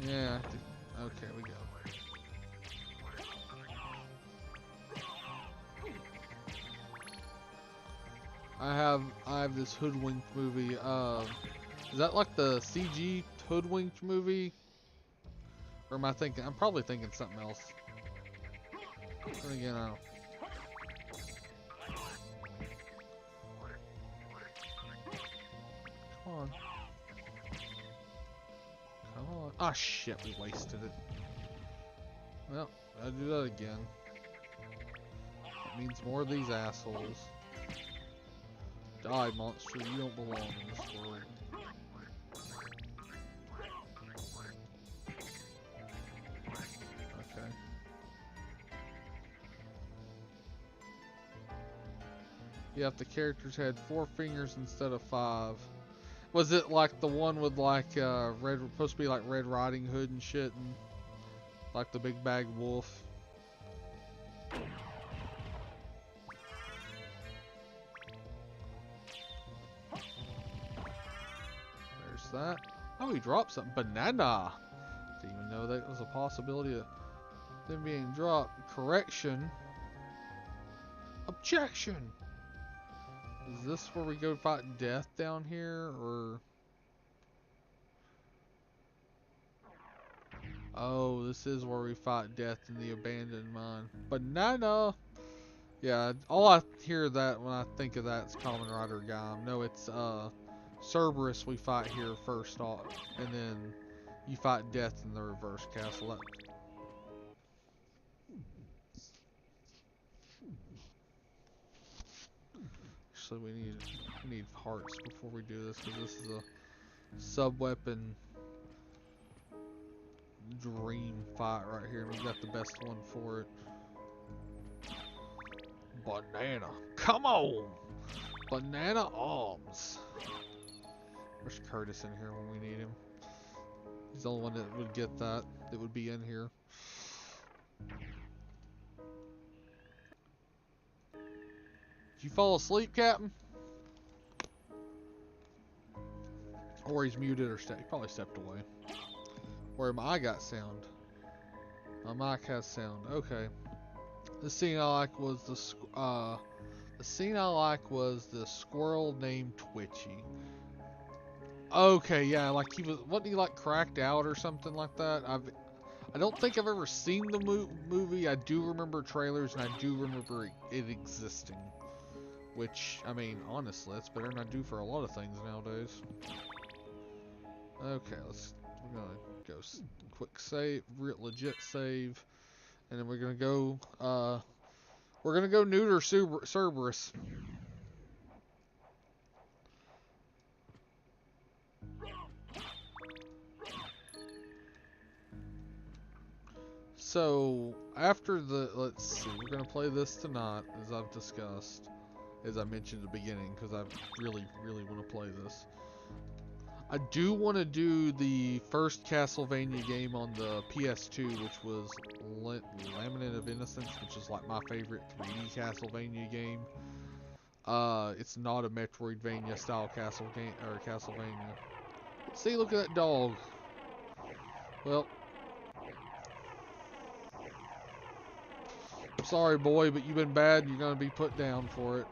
[SPEAKER 1] Yeah. Okay, we go. I have this hoodwinked movie. Is that like the CG hoodwinked movie? Or am I thinking? I'm probably thinking something else. Then again, I don't. Come on. Come on. Ah, shit, we wasted it. Well, I'll do that again. That means more of these assholes. Die, monster. You don't belong in this world. Okay. Yeah, if the characters had 4 fingers instead of 5. Was it like the one with like red, supposed to be like Red Riding Hood and shit, and like the big bag wolf? There's that. Oh, he dropped something. Banana. Didn't even know that was a possibility of them being dropped. Correction. Objection. Is this where we go fight death down here, or? Oh, this is where we fight death in the abandoned mine. Banana! Yeah, all I hear that when I think of that is Kamen Rider Gaim. No, it's Cerberus we fight here first off, and then you fight death in the reverse castle. Actually, we need hearts before we do this, because this is a sub-weapon dream fight right here. We got the best one for it. Banana. Come on! Banana arms. Where's Curtis in here when we need him? He's the only one that would get that. That would be in here. Did you fall asleep, Captain? Or he's muted or he probably stepped away. Where my got sound. My mic has sound. Okay. The scene I like was the squirrel named Twitchy. Okay, yeah, like wasn't he like cracked out or something like that? I don't think I've ever seen the movie. I do remember trailers and I do remember it existing. Which, I mean, honestly, that's better than I do for a lot of things nowadays. Okay, we're gonna go quick save, legit save, and then we're gonna go neuter Cerberus. So after let's see, we're gonna play this tonight, as I've discussed, as I mentioned at the beginning, because I really want to play this. I do want to do the first Castlevania game on the PS2, which was Labyrinth of Innocence, which is like my favorite 3D Castlevania game. It's not a Metroidvania style Castlevania. See, look at that dog. Well, I'm sorry, boy, but you've been bad and you're gonna be put down for it.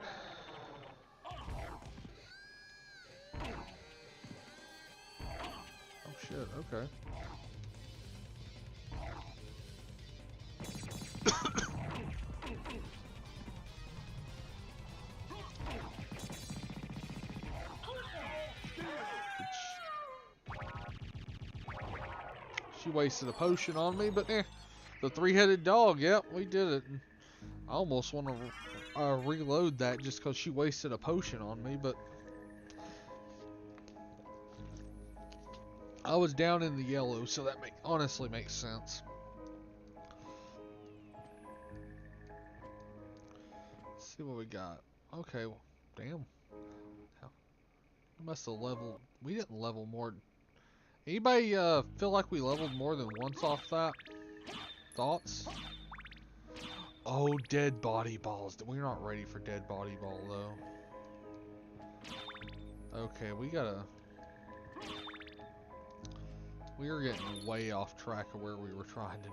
[SPEAKER 1] Shit, okay. She wasted a potion on me, but the 3-headed dog, yep, we did it. I almost want to reload that just because she wasted a potion on me, but I was down in the yellow, so that honestly makes sense. Let's see what we got. Okay, well, damn. We must have leveled. We didn't level more. Anybody feel like we leveled more than once off that? Thoughts? Oh, dead body balls. We're not ready for dead body ball though. Okay, we are getting way off track of where we were trying to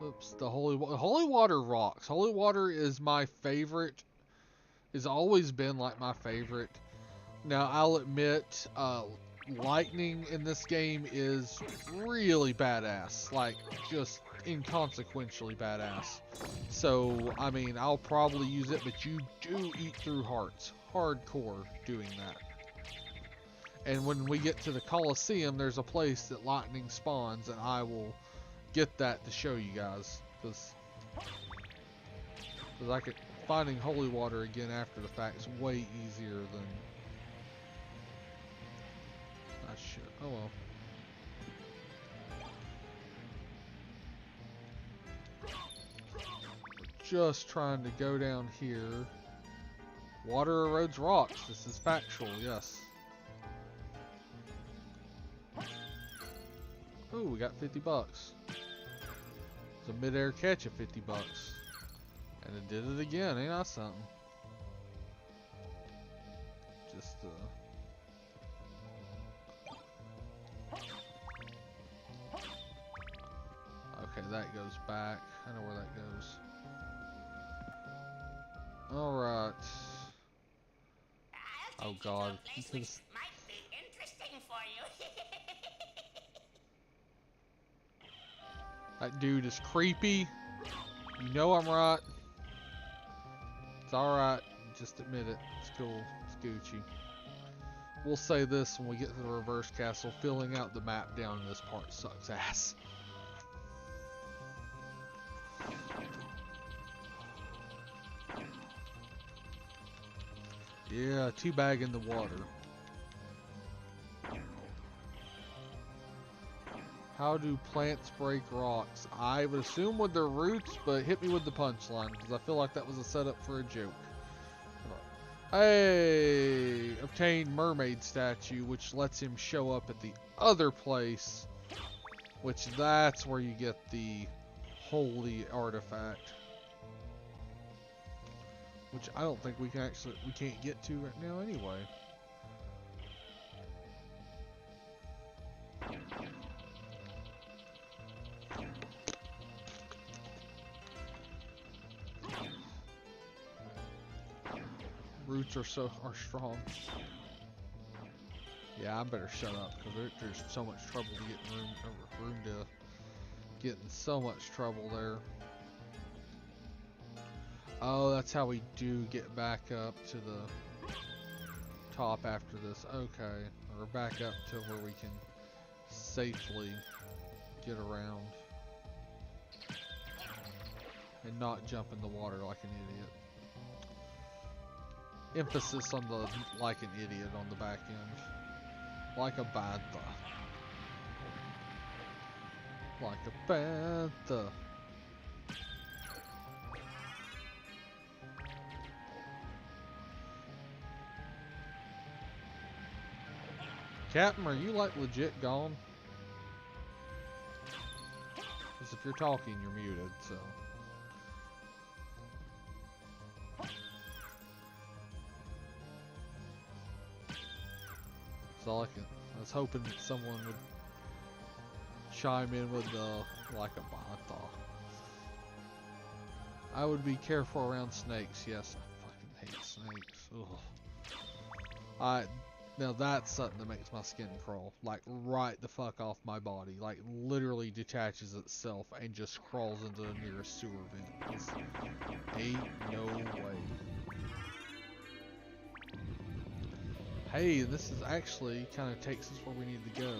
[SPEAKER 1] do. Oops, the holy water rocks. Holy water is my favorite. Has always been like my favorite. Now I'll admit, lightning in this game is really badass. Like just inconsequentially badass. So I mean, I'll probably use it, but you do eat through hearts, hardcore doing that. And when we get to the Coliseum, there's a place that lightning spawns, and I will get that to show you guys, because I could finding holy water again after the fact is way easier than shit. Oh well. Just trying to go down here. Water erodes rocks. This is factual, yes. Ooh, we got 50 bucks. It's a mid-air catch of 50 bucks. And it did it again, ain't that something? Just, okay, that goes back. I know where that goes. Alright. Oh god.
[SPEAKER 3] Place which might be interesting for you.
[SPEAKER 1] That dude is creepy. You know I'm right. It's alright. Just admit it. It's cool. It's Gucci. We'll say this when we get to the reverse castle. Filling out the map down in this part sucks ass. Yeah, teabag in the water. How do plants break rocks? I would assume with their roots, but hit me with the punchline, because I feel like that was a setup for a joke. Hey! Obtained mermaid statue, which lets him show up at the other place, which that's where you get the holy artifact. Which I don't think we can't get to right now anyway. Roots are strong. Yeah, I better shut up because there's so much trouble to get room to get in so much trouble there. Oh, that's how we do get back up to the top after this. Okay, or back up to where we can safely get around and not jump in the water like an idiot. Emphasis on the like an idiot on the back end. Like a Bantha. Like a Bantha. Captain, are you like legit gone? Because if you're talking, you're muted, so. I was hoping that someone would chime in with like a Bantha. I would be careful around snakes. Yes, I fucking hate snakes. Ugh. Now that's something that makes my skin crawl. Like right the fuck off my body. Like literally detaches itself and just crawls into the nearest sewer vent. It's, ain't no way. Hey, this is actually kind of takes us where we need to go.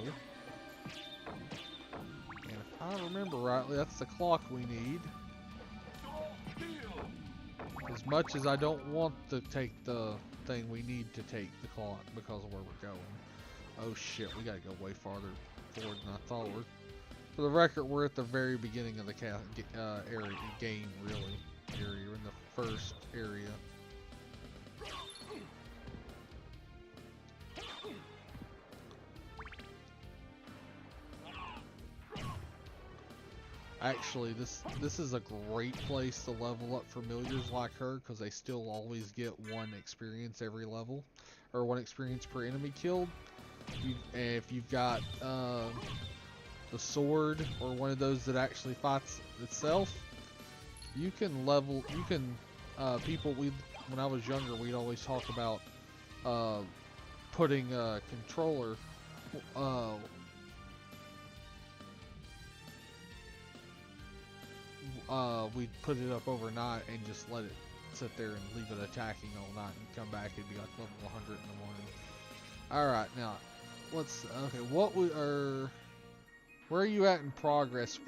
[SPEAKER 1] And if I remember rightly, that's the clock we need. As much as I don't want to take the thing, we need to take the clock because of where we're going. Oh shit, we gotta go way farther forward than I thought. For the record, we're at the very beginning of the area, game, really. Area, we're in the first area. Actually, this is a great place to level up familiars like her, because they still always get 1 experience every level, or 1 experience per enemy killed. If you've got the sword, or one of those that actually fights itself, you can level. You can people. When I was younger, we'd always talk about putting a controller. We'd put it up overnight and just let it sit there and leave it attacking all night, and come back, it'd be like level 100 in the morning. Alright, now, okay, where are you at in progress?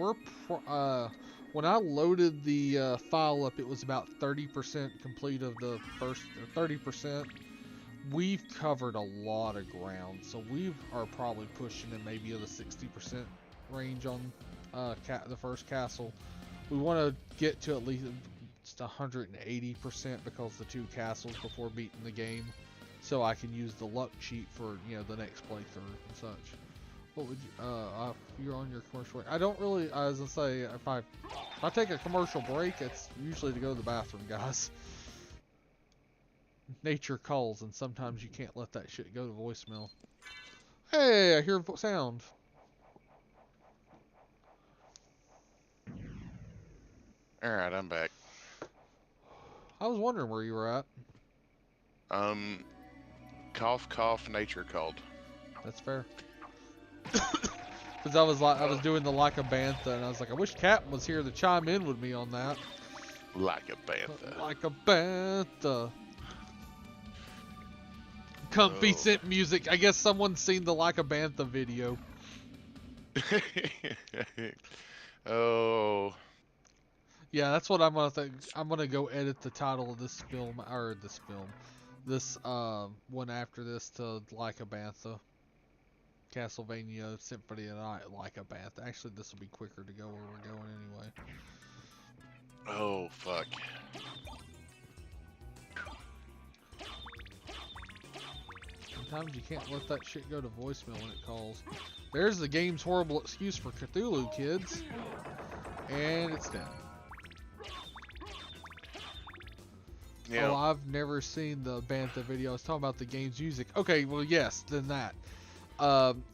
[SPEAKER 1] When I loaded the file up, it was about 30% complete of the first, 30%. We've covered a lot of ground, so we are probably pushing in maybe the 60% range on the first castle. We want to get to at least 180% because the 2 castles before beating the game, so I can use the luck cheat for the next playthrough and such. What would you you're on your commercial break? I don't really, as I say, if I take a commercial break, it's usually to go to the bathroom, guys. Nature calls, and sometimes you can't let that shit go to voicemail. Hey, I hear sound.
[SPEAKER 2] Alright, I'm back.
[SPEAKER 1] I was wondering where you were at.
[SPEAKER 2] Cough, cough, nature called.
[SPEAKER 1] That's fair. Because I was doing the like a Bantha, and I was like, I wish Captain was here to chime in with me on that.
[SPEAKER 2] Like a Bantha.
[SPEAKER 1] Like a Bantha. Comfy synth music. I guess someone's seen the Like a Bantha video.
[SPEAKER 2] Oh.
[SPEAKER 1] Yeah, that's what I'm gonna think. I'm gonna go edit the title of this one after this to Like a Bantha. Castlevania Symphony and Like a Bantha. Actually, this will be quicker to go where we're going anyway.
[SPEAKER 2] Oh, fuck.
[SPEAKER 1] Sometimes you can't let that shit go to voicemail when it calls. There's the game's horrible excuse for Cthulhu, kids. And it's dead.
[SPEAKER 2] Yeah.
[SPEAKER 1] Oh, I've never seen the Bantha video. I was talking about the game's music. Okay, well, yes, then that.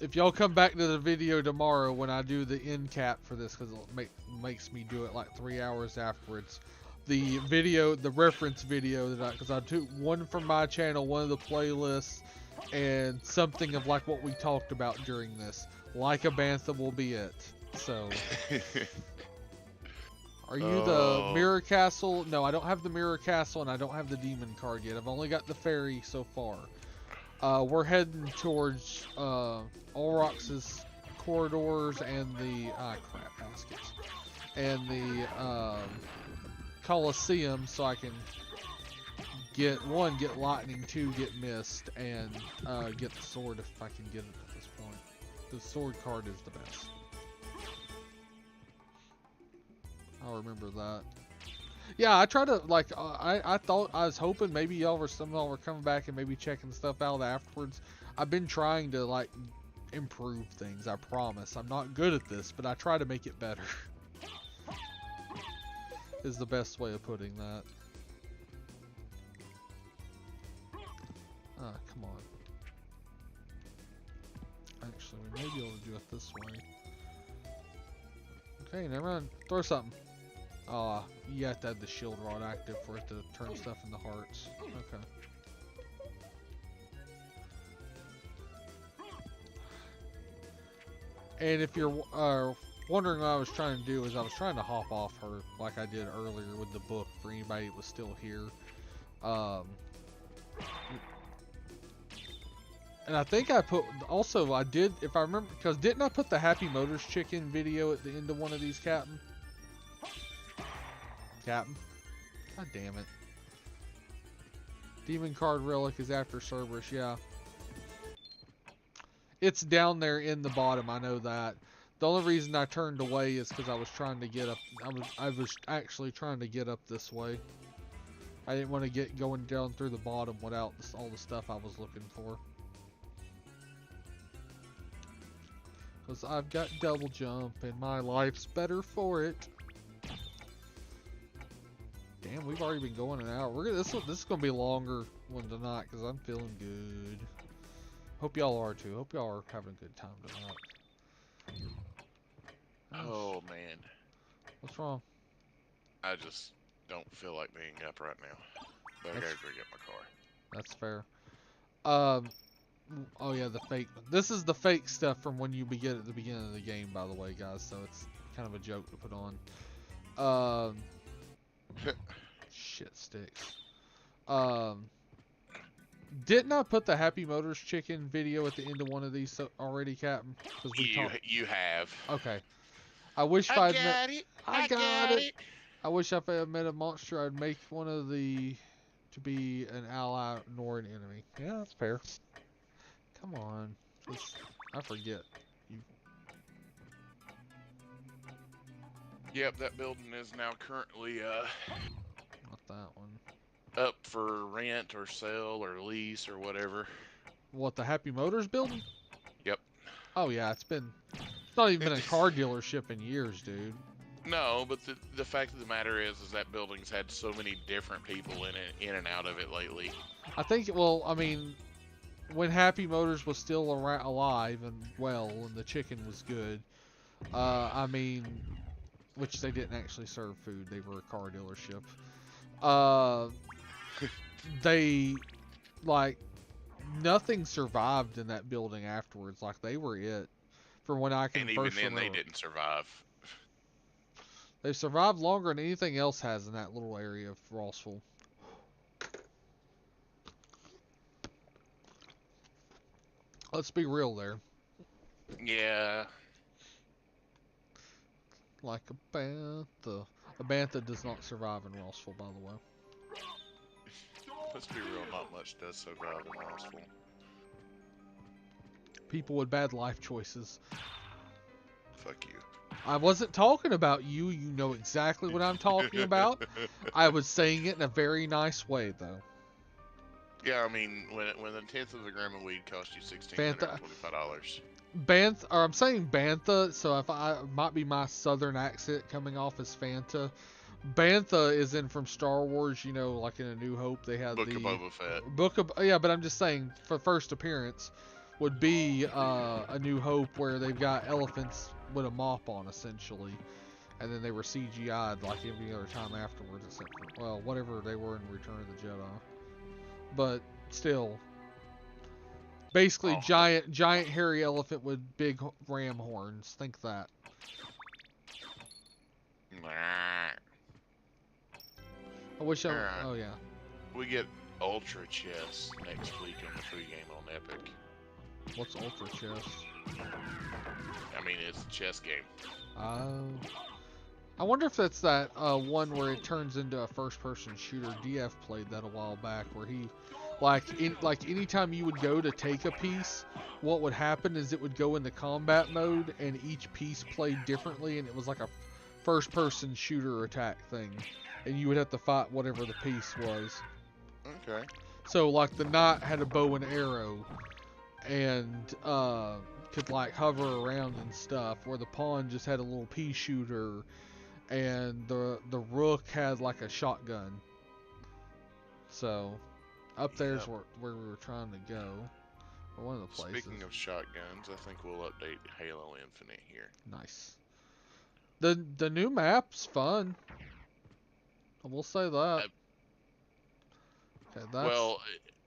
[SPEAKER 1] If y'all come back to the video tomorrow when I do the end cap for this, because it makes me do it like 3 hours afterwards. The video, the reference video because I took one from my channel, one of the playlists, and something of like what we talked about during this. Like a Bantha will be it. So. Are you the Mirror Castle? No, I don't have the Mirror Castle, and I don't have the Demon card yet. I've only got the Fairy so far. We're heading towards Olrox's corridors and the crap baskets, and the Colosseum, so I can get lightning, 2 get mist, and get the sword if I can get it at this point. The sword card is the best. I'll remember that. Yeah, I try to I was hoping maybe some of y'all were coming back and maybe checking stuff out afterwards. I've been trying to improve things. I promise. I'm not good at this, but I try to make it better. Is the best way of putting that. Ah, come on. Actually, we may be able to do it this way. Okay, never mind. Throw something. You have to have the shield rod active for it to turn stuff into hearts. Okay. And if you're wondering what I was trying to do, is I was trying to hop off her like I did earlier with the book for anybody that was still here. And I think I put, also I did, if I remember, because didn't I put the Happy Motors chicken video at the end of one of these, Captain? Captain? God damn it. Demon card relic is after Cerberus, yeah. It's down there in the bottom. I know that. The only reason I turned away is because I was trying to get up. I was actually trying to get up this way. I didn't want to get going down through the bottom without all the stuff I was looking for. Because I've got double jump and my life's better for it. Damn, we've already been going an hour. This is gonna be a longer one tonight because I'm feeling good. Hope y'all are too. Hope y'all are having a good time tonight.
[SPEAKER 2] Oh man,
[SPEAKER 1] What's wrong?
[SPEAKER 2] I just don't feel like being up right now. But I gotta go get my car.
[SPEAKER 1] That's fair. Oh yeah, the fake. This is the fake stuff from when you begin at the beginning of the game, by the way, guys. So it's kind of a joke to put on. Shit sticks. Didn't I put the Happy Motors chicken video at the end of one of these already, Captain? Because
[SPEAKER 2] You have.
[SPEAKER 1] Okay. I wish if
[SPEAKER 2] I
[SPEAKER 1] I'd
[SPEAKER 2] got
[SPEAKER 1] met.
[SPEAKER 2] it.
[SPEAKER 1] I got it. I wish if I had met a monster, I'd make one of the to be an ally nor an enemy. Yeah, that's fair. Come on. I forget.
[SPEAKER 2] Yep, that building is now currently
[SPEAKER 1] Not that one.
[SPEAKER 2] up for rent or sale or lease or whatever.
[SPEAKER 1] What, the Happy Motors building?
[SPEAKER 2] Yep.
[SPEAKER 1] Oh yeah, it's not even been a car dealership in years, dude.
[SPEAKER 2] No, but the fact of the matter is that building's had so many different people in and out of it lately.
[SPEAKER 1] I think, well, I mean, when Happy Motors was still alive and well, and the chicken was good, I mean, which they didn't actually serve food, they were a car dealership. They, like, nothing survived in that building afterwards. Like, they were it. From when I can
[SPEAKER 2] And even
[SPEAKER 1] first
[SPEAKER 2] then,
[SPEAKER 1] remember.
[SPEAKER 2] they didn't survive.
[SPEAKER 1] They've survived longer than anything else has in that little area of Rossville. Let's be real there.
[SPEAKER 2] Yeah.
[SPEAKER 1] Like a Bantha. A Bantha does not survive in Rossville, by the way.
[SPEAKER 2] Let's be real, not much does survive in Rossville.
[SPEAKER 1] People with bad life choices.
[SPEAKER 2] Fuck you.
[SPEAKER 1] I wasn't talking about you. You know exactly what I'm talking about. I was saying it in a very nice way, though.
[SPEAKER 2] Yeah, I mean, when a tenth of a gram of weed costs you $1,625.
[SPEAKER 1] Bantha, or I'm saying Bantha, so if I might be my southern accent coming off as Fanta. Bantha is in from Star Wars, you know, like in A New Hope, they had
[SPEAKER 2] Book
[SPEAKER 1] the
[SPEAKER 2] of Boba Fett.
[SPEAKER 1] Book of, yeah, but I'm just saying for first appearance would be A New Hope, where they've got elephants with a mop on essentially, and then they were CGI'd like every other time afterwards, except for, well, whatever they were in Return of the Jedi. But still, basically giant hairy elephant with big ram horns. Think that.
[SPEAKER 2] Nah.
[SPEAKER 1] I wish oh yeah.
[SPEAKER 2] We get Ultra Chess next week on the free game on Epic.
[SPEAKER 1] What's Ultra Chess?
[SPEAKER 2] I mean, it's a chess game.
[SPEAKER 1] I wonder if that's that one where it turns into a first-person shooter. DF played that a while back, where he, like anytime you would go to take a piece, what would happen is it would go into combat mode, and each piece played differently, and it was like a first-person shooter attack thing, and you would have to fight whatever the piece was.
[SPEAKER 2] Okay.
[SPEAKER 1] So like the knight had a bow and arrow, and could like hover around and stuff, where the pawn just had a little pea shooter, and the rook had like a shotgun. So up there's where we were trying to go, or one of the places.
[SPEAKER 2] Speaking of shotguns, I think we'll update Halo Infinite here.
[SPEAKER 1] Nice. The new map's fun. I will say that. Okay,
[SPEAKER 2] Well,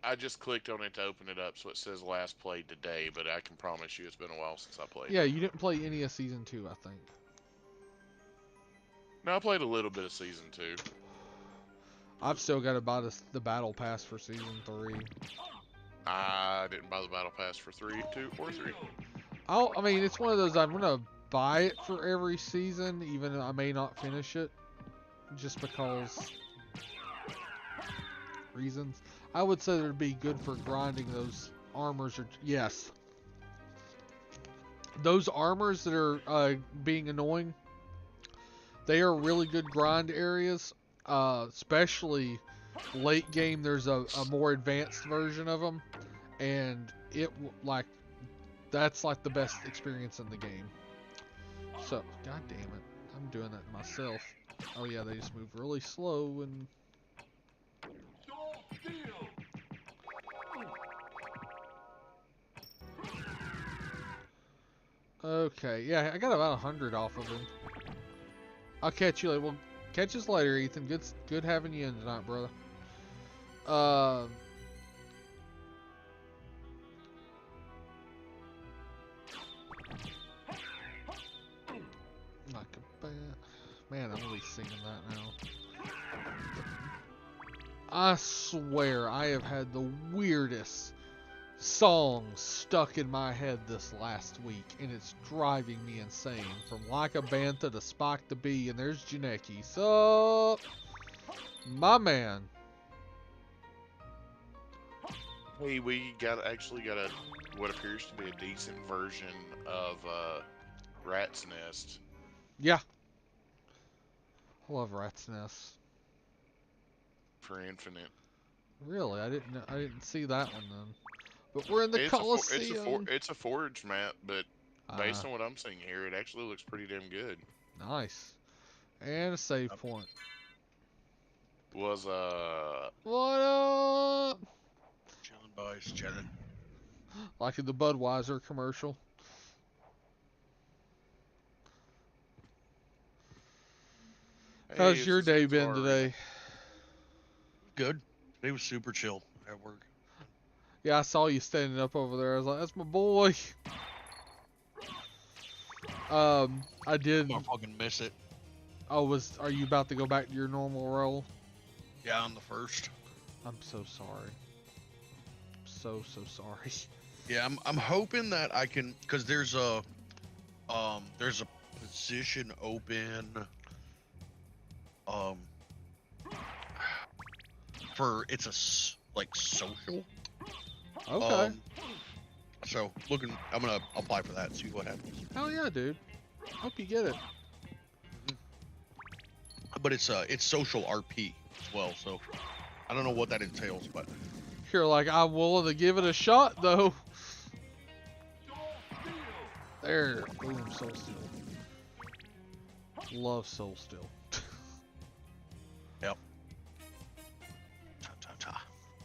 [SPEAKER 2] I just clicked on it to open it up, so it says last played today, but I can promise you it's been a while since I played.
[SPEAKER 1] Yeah, you didn't play any of Season 2, I think.
[SPEAKER 2] No, I played a little bit of Season 2.
[SPEAKER 1] I've still got to buy the Battle Pass for Season 3.
[SPEAKER 2] I didn't buy the Battle Pass for 2 or 3.
[SPEAKER 1] I mean, it's one of those, I'm going to buy it for every season, even though I may not finish it, just because reasons. I would say it'd be good for grinding those armors, or yes. those armors that are being annoying, they are really good grind areas. Especially late game, there's a more advanced version of them, and like that's like the best experience in the game. So, god damn it, I'm doing that myself. Oh yeah, they just move really slow and. Okay, yeah, I got about 100 off of him. I'll catch you later. Well, catch us later, Ethan. Good having you in tonight, brother. Like a man, I'm gonna be singing that now. I swear, I have had the weirdest song stuck in my head this last week, and it's driving me insane. From Like a Bantha to Spike the Bee, and there's Janeki. So, my man.
[SPEAKER 2] Hey, we actually got a what appears to be a decent version of Rat's Nest.
[SPEAKER 1] Yeah. I love Rat's Nest.
[SPEAKER 2] For Infinite.
[SPEAKER 1] Really? I didn't see that one then. But we're in the Coliseum.
[SPEAKER 2] It's a Forge map, but based on what I'm seeing here, it actually looks pretty damn good.
[SPEAKER 1] Nice. And a save point.
[SPEAKER 2] Was
[SPEAKER 1] What up?
[SPEAKER 5] Chilling, boys, chilling.
[SPEAKER 1] Like in the Budweiser commercial. How's your day been today?
[SPEAKER 5] Good. Today was super chill at work.
[SPEAKER 1] Yeah, I saw you standing up over there. I was like, that's my boy. I did.
[SPEAKER 5] I fucking miss it.
[SPEAKER 1] Are you about to go back to your normal role?
[SPEAKER 5] Yeah, I'm the first.
[SPEAKER 1] I'm so sorry. So sorry.
[SPEAKER 5] Yeah, I'm hoping that I can, cause there's a position open, for like social.
[SPEAKER 1] Okay.
[SPEAKER 5] So I'm gonna apply for that and see what happens.
[SPEAKER 1] Hell yeah, dude. Hope you get it.
[SPEAKER 5] But it's social RP as well, so I don't know what that entails, but
[SPEAKER 1] You're like, I'm willing to give it a shot though. There, boom, Soul Steel. Love Soul Steel.
[SPEAKER 5] Yep.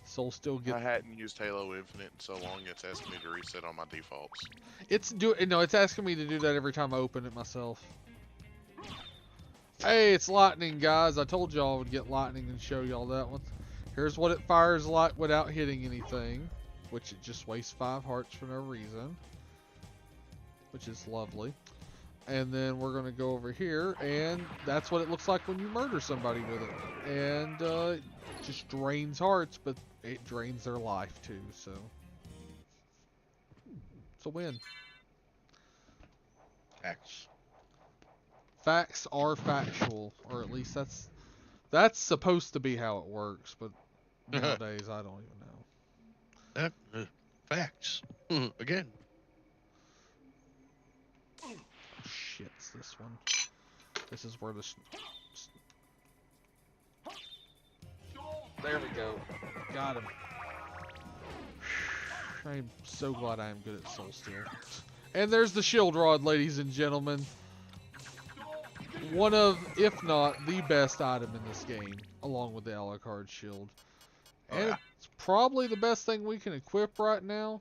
[SPEAKER 1] Soul Steel
[SPEAKER 2] I hadn't used Halo Infinite in so long, it's asking me to reset on my defaults.
[SPEAKER 1] It's asking me to do that every time I open it myself. Hey, it's lightning, guys. I told y'all I would get lightning and show y'all that one. Here's what it fires like without hitting anything, which it just wastes 5 hearts for no reason, which is lovely. And then we're going to go over here, and that's what it looks like when you murder somebody with it. And it just drains hearts, but it drains their life too, so it's a win.
[SPEAKER 5] Facts.
[SPEAKER 1] Facts are factual, or at least that's supposed to be how it works, but nowadays I don't even know.
[SPEAKER 5] Facts. Again.
[SPEAKER 1] Shit, it's this one. This is where there we go. Got him. I'm so glad I am good at Soul Steel. And there's the shield rod, ladies and gentlemen. One of, if not, the best item in this game, along with the Alucard shield. And it's probably the best thing we can equip right now.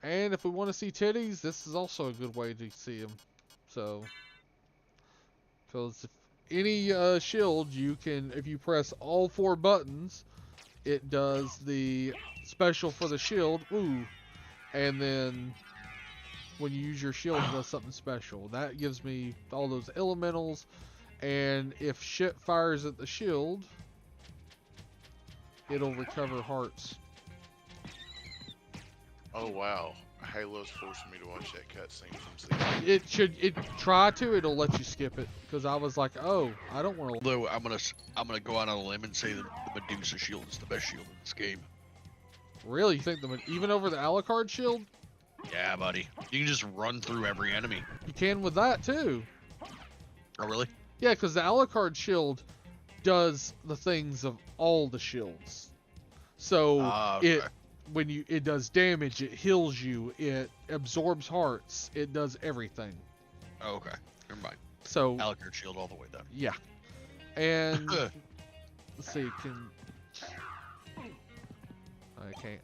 [SPEAKER 1] And if we want to see titties, this is also a good way to see them. So, because if any shield, you can, if you press all 4 buttons, it does the special for the shield. Ooh. And then when you use your shield, it does something special. That gives me all those elementals. And if shit fires at the shield, it'll recover hearts.
[SPEAKER 2] Oh wow, Halo's forcing me to watch that cutscene from
[SPEAKER 1] It try to. It'll let you skip it. Because I was like, oh, I don't want to.
[SPEAKER 5] Although I'm gonna go out on a limb and say the Medusa shield is the best shield in this game.
[SPEAKER 1] Really, you think even over the Alucard shield?
[SPEAKER 5] Yeah, buddy. You can just run through every enemy.
[SPEAKER 1] You can with that too.
[SPEAKER 5] Oh, really?
[SPEAKER 1] Yeah, because the Alucard shield does the things of all the shields. So
[SPEAKER 5] Okay.
[SPEAKER 1] it does damage, it heals you, it absorbs hearts, it does everything.
[SPEAKER 5] Oh, okay. Never mind.
[SPEAKER 1] So
[SPEAKER 5] Alucard shield all the way then.
[SPEAKER 1] yeah, and let's see, I can't.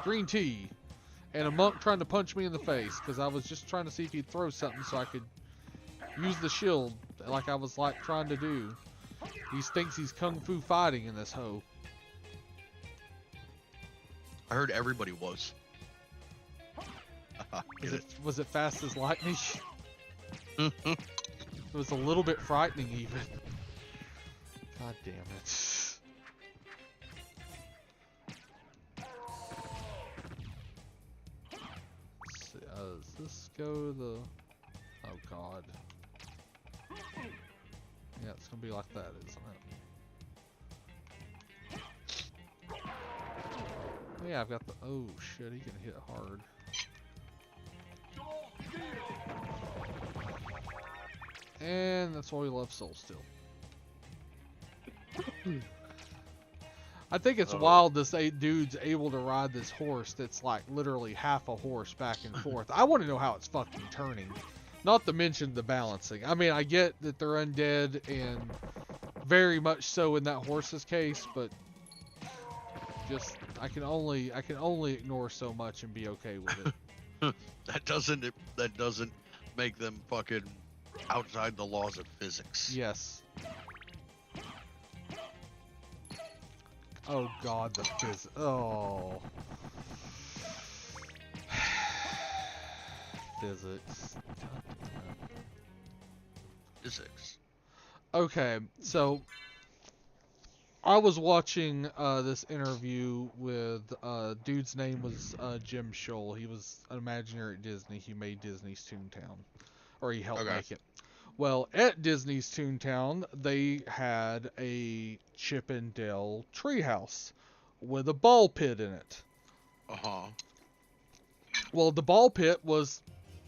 [SPEAKER 1] Green tea, and a monk trying to punch me in the face because I was just trying to see if he'd throw something so I could use the shield like I was like trying to do. He thinks he's kung fu fighting in this hoe.
[SPEAKER 5] I heard everybody was.
[SPEAKER 1] Was it fast as lightning? It was a little bit frightening even. God damn it. Let's see, does this go the... Oh god. Yeah, it's gonna be like that, isn't it? Yeah, I've got the... Oh shit, he can hit hard. And that's why we love Soul Steel. I think it's wild this dude's able to ride this horse that's like literally half a horse back and forth. I want to know how it's fucking turning. Not to mention the balancing. I mean, I get that they're undead and very much so in that horse's case, but just I can only ignore so much and be okay with it.
[SPEAKER 5] That doesn't make them fucking outside the laws of physics.
[SPEAKER 1] Yes. Oh god, the physics. Oh. Physics.
[SPEAKER 5] Physics.
[SPEAKER 1] Okay, so I was watching this interview with dude's name was Jim Scholl. He was an Imagineer at Disney. He made Disney's Toontown, or he helped make it. Well, at Disney's Toontown, they had a Chip and Dale treehouse with a ball pit in it.
[SPEAKER 5] Uh-huh.
[SPEAKER 1] Well, the ball pit was,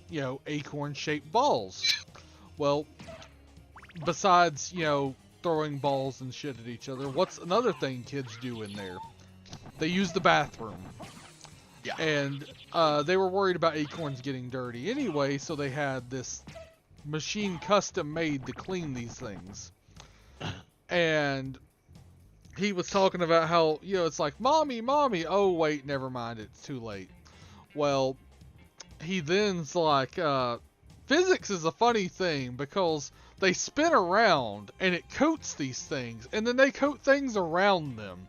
[SPEAKER 1] you know, acorn-shaped balls. Well, besides, you know, throwing balls and shit at each other, what's another thing kids do in there? They use the bathroom.
[SPEAKER 5] Yeah.
[SPEAKER 1] And they were worried about acorns getting dirty anyway, so they had this machine custom made to clean these things. And he was talking about how, you know, it's like, mommy, oh wait, never mind, it's too late. Well, he then's like, physics is a funny thing because they spin around and it coats these things, and then they coat things around them.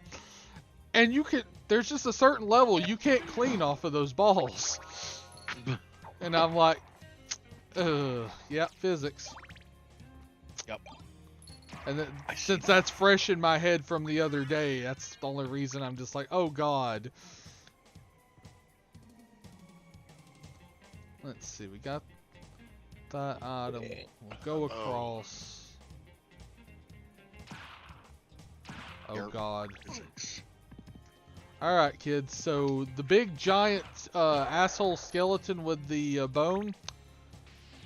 [SPEAKER 1] And you can, there's just a certain level you can't clean off of those balls. And I'm like, yeah, physics.
[SPEAKER 5] Yep.
[SPEAKER 1] And then, since that's fresh in my head from the other day, that's the only reason I'm just like, oh god. Let's see, we got that item. We'll go across. Oh god. Alright kids, so the big giant asshole skeleton with the bone,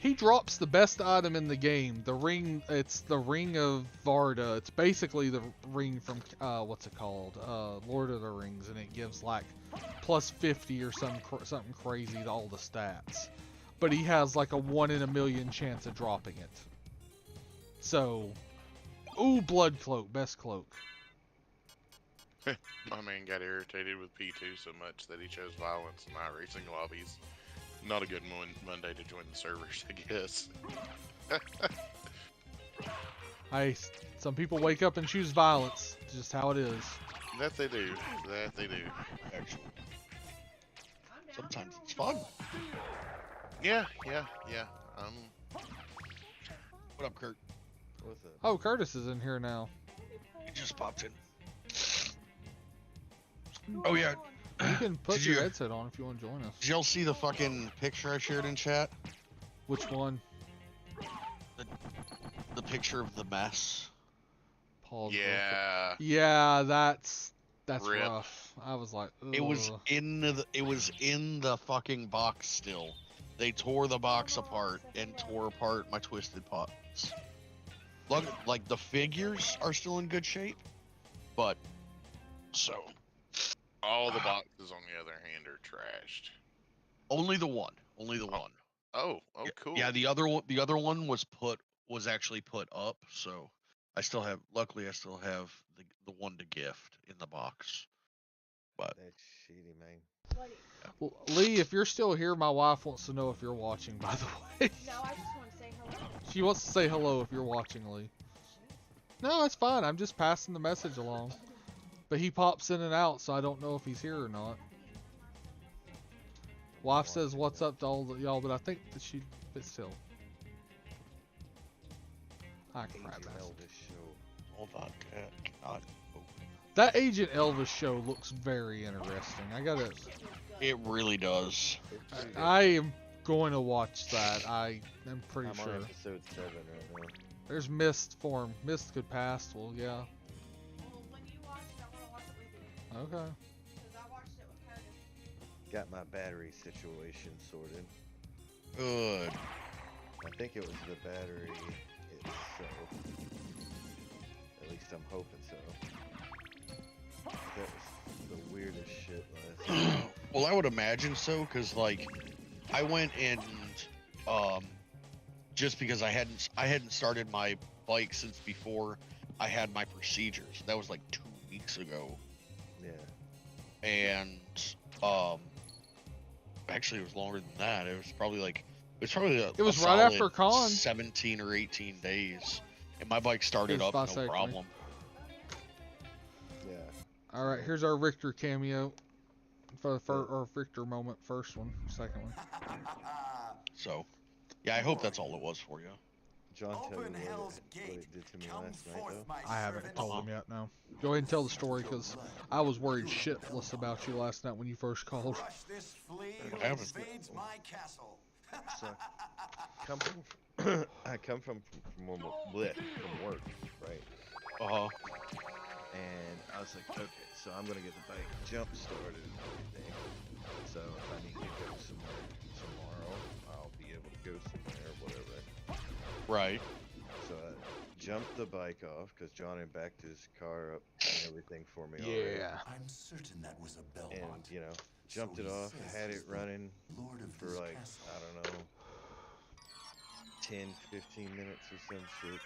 [SPEAKER 1] he drops the best item in the game. The ring, it's the Ring of Varda. It's basically the ring from, what's it called? Lord of the Rings, and it gives like plus 50 or something crazy to all the stats. But he has like a 1 in a million chance of dropping it. So, ooh, Blood Cloak, best cloak.
[SPEAKER 2] My man got irritated with P2 so much that he chose violence in iRacing lobbies. Not a good Monday to join the servers, I guess.
[SPEAKER 1] Hey, some people wake up and choose violence. It's just how it is.
[SPEAKER 2] That they do. That they do.
[SPEAKER 5] Actually. Sometimes it's fun.
[SPEAKER 2] Yeah.
[SPEAKER 5] What up, Kurt? What's up?
[SPEAKER 1] Oh, Curtis is in here now.
[SPEAKER 5] He just popped in. Oh yeah.
[SPEAKER 1] You can put
[SPEAKER 5] Did
[SPEAKER 1] your
[SPEAKER 5] you-
[SPEAKER 1] headset on if you want to join us.
[SPEAKER 5] Did y'all see the fucking picture I shared in chat?
[SPEAKER 1] Which one?
[SPEAKER 5] The picture of the mess.
[SPEAKER 1] Pause.
[SPEAKER 2] Yeah.
[SPEAKER 1] Yeah, that's That's
[SPEAKER 2] Rip.
[SPEAKER 1] rough. I was like, ugh.
[SPEAKER 5] It was in the fucking box still. They tore the box apart and tore apart my twisted pots. Like the figures are still in good shape, but so
[SPEAKER 2] All the boxes, on the other hand, are trashed.
[SPEAKER 5] only the one. Only the one.
[SPEAKER 2] Oh,
[SPEAKER 5] Yeah,
[SPEAKER 2] cool.
[SPEAKER 5] Yeah, the other one was actually put up, so luckily I still have the one to gift in the box. But
[SPEAKER 6] That's shitty, man.
[SPEAKER 1] Well, Lee, if you're still here, my wife wants to know if you're watching, by the way.
[SPEAKER 7] No, I just want to say hello.
[SPEAKER 1] She wants to say hello if you're watching, Lee. No, it's fine. I'm just passing the message along. But he pops in and out, so I don't know if he's here or not. Wife says what's up to all y'all, but I think that she fits still. Ah, crap.
[SPEAKER 6] Agent Elvis show.
[SPEAKER 5] hold on, God.
[SPEAKER 1] That Agent Elvis show looks very interesting. I gotta.
[SPEAKER 5] It really does.
[SPEAKER 6] It's pretty good.
[SPEAKER 1] I am going to watch that. I am pretty
[SPEAKER 6] I'm
[SPEAKER 1] sure.
[SPEAKER 6] on episode 7 right now.
[SPEAKER 1] There's Mist form. Mist could pass. Well, yeah.
[SPEAKER 7] Well, when you watch it, I want to watch it with you.
[SPEAKER 1] Okay.
[SPEAKER 7] Because I watched it with Curtis.
[SPEAKER 6] Got my battery situation sorted.
[SPEAKER 5] Good.
[SPEAKER 6] I think it was the battery itself. At least I'm hoping so. That was the weirdest shit last night.
[SPEAKER 5] Well, I would imagine so, because like I went and just because I hadn't started my bike since before I had my procedures. That was like 2 weeks ago,
[SPEAKER 6] Yeah.
[SPEAKER 5] and actually it was longer than that. It was probably
[SPEAKER 1] It was right after con.
[SPEAKER 5] 17 or 18 days, and my bike started
[SPEAKER 1] Here's
[SPEAKER 5] up no
[SPEAKER 1] vasectomy.
[SPEAKER 5] problem.
[SPEAKER 6] Yeah.
[SPEAKER 1] All right. Here's our Richter cameo for the first or Richter moment. First one, second one.
[SPEAKER 5] So, yeah, I hope that's all it was for you.
[SPEAKER 6] John tell you
[SPEAKER 8] Open
[SPEAKER 6] what
[SPEAKER 8] Hell's
[SPEAKER 6] it
[SPEAKER 8] Gate.
[SPEAKER 6] did to me
[SPEAKER 8] Come
[SPEAKER 6] last night
[SPEAKER 8] forth,
[SPEAKER 6] though.
[SPEAKER 8] my
[SPEAKER 1] I haven't
[SPEAKER 8] servant.
[SPEAKER 1] told him yet. No. Go ahead and tell the story, because I was worried shitless about you last night when you first called.
[SPEAKER 8] Crush this flea
[SPEAKER 5] What
[SPEAKER 8] who
[SPEAKER 5] happened?
[SPEAKER 8] invades my castle.
[SPEAKER 6] So, I come from work, right?
[SPEAKER 5] Uh-huh.
[SPEAKER 6] And I was like, okay, so I'm gonna get the bike jump started and everything. So if I need to go somewhere tomorrow, I'll be able to go somewhere, whatever.
[SPEAKER 5] Right.
[SPEAKER 6] So I jumped the bike off because John had backed his car up and everything for me already.
[SPEAKER 1] Yeah.
[SPEAKER 8] I'm certain that was a Belmont.
[SPEAKER 6] And you know, jumped
[SPEAKER 8] So
[SPEAKER 6] it
[SPEAKER 8] he
[SPEAKER 6] off,
[SPEAKER 8] says
[SPEAKER 6] had
[SPEAKER 8] he's
[SPEAKER 6] it
[SPEAKER 8] the
[SPEAKER 6] running
[SPEAKER 8] Lord of
[SPEAKER 6] for
[SPEAKER 8] this
[SPEAKER 6] like,
[SPEAKER 8] castle.
[SPEAKER 6] I don't know, 10, 15 minutes or some shit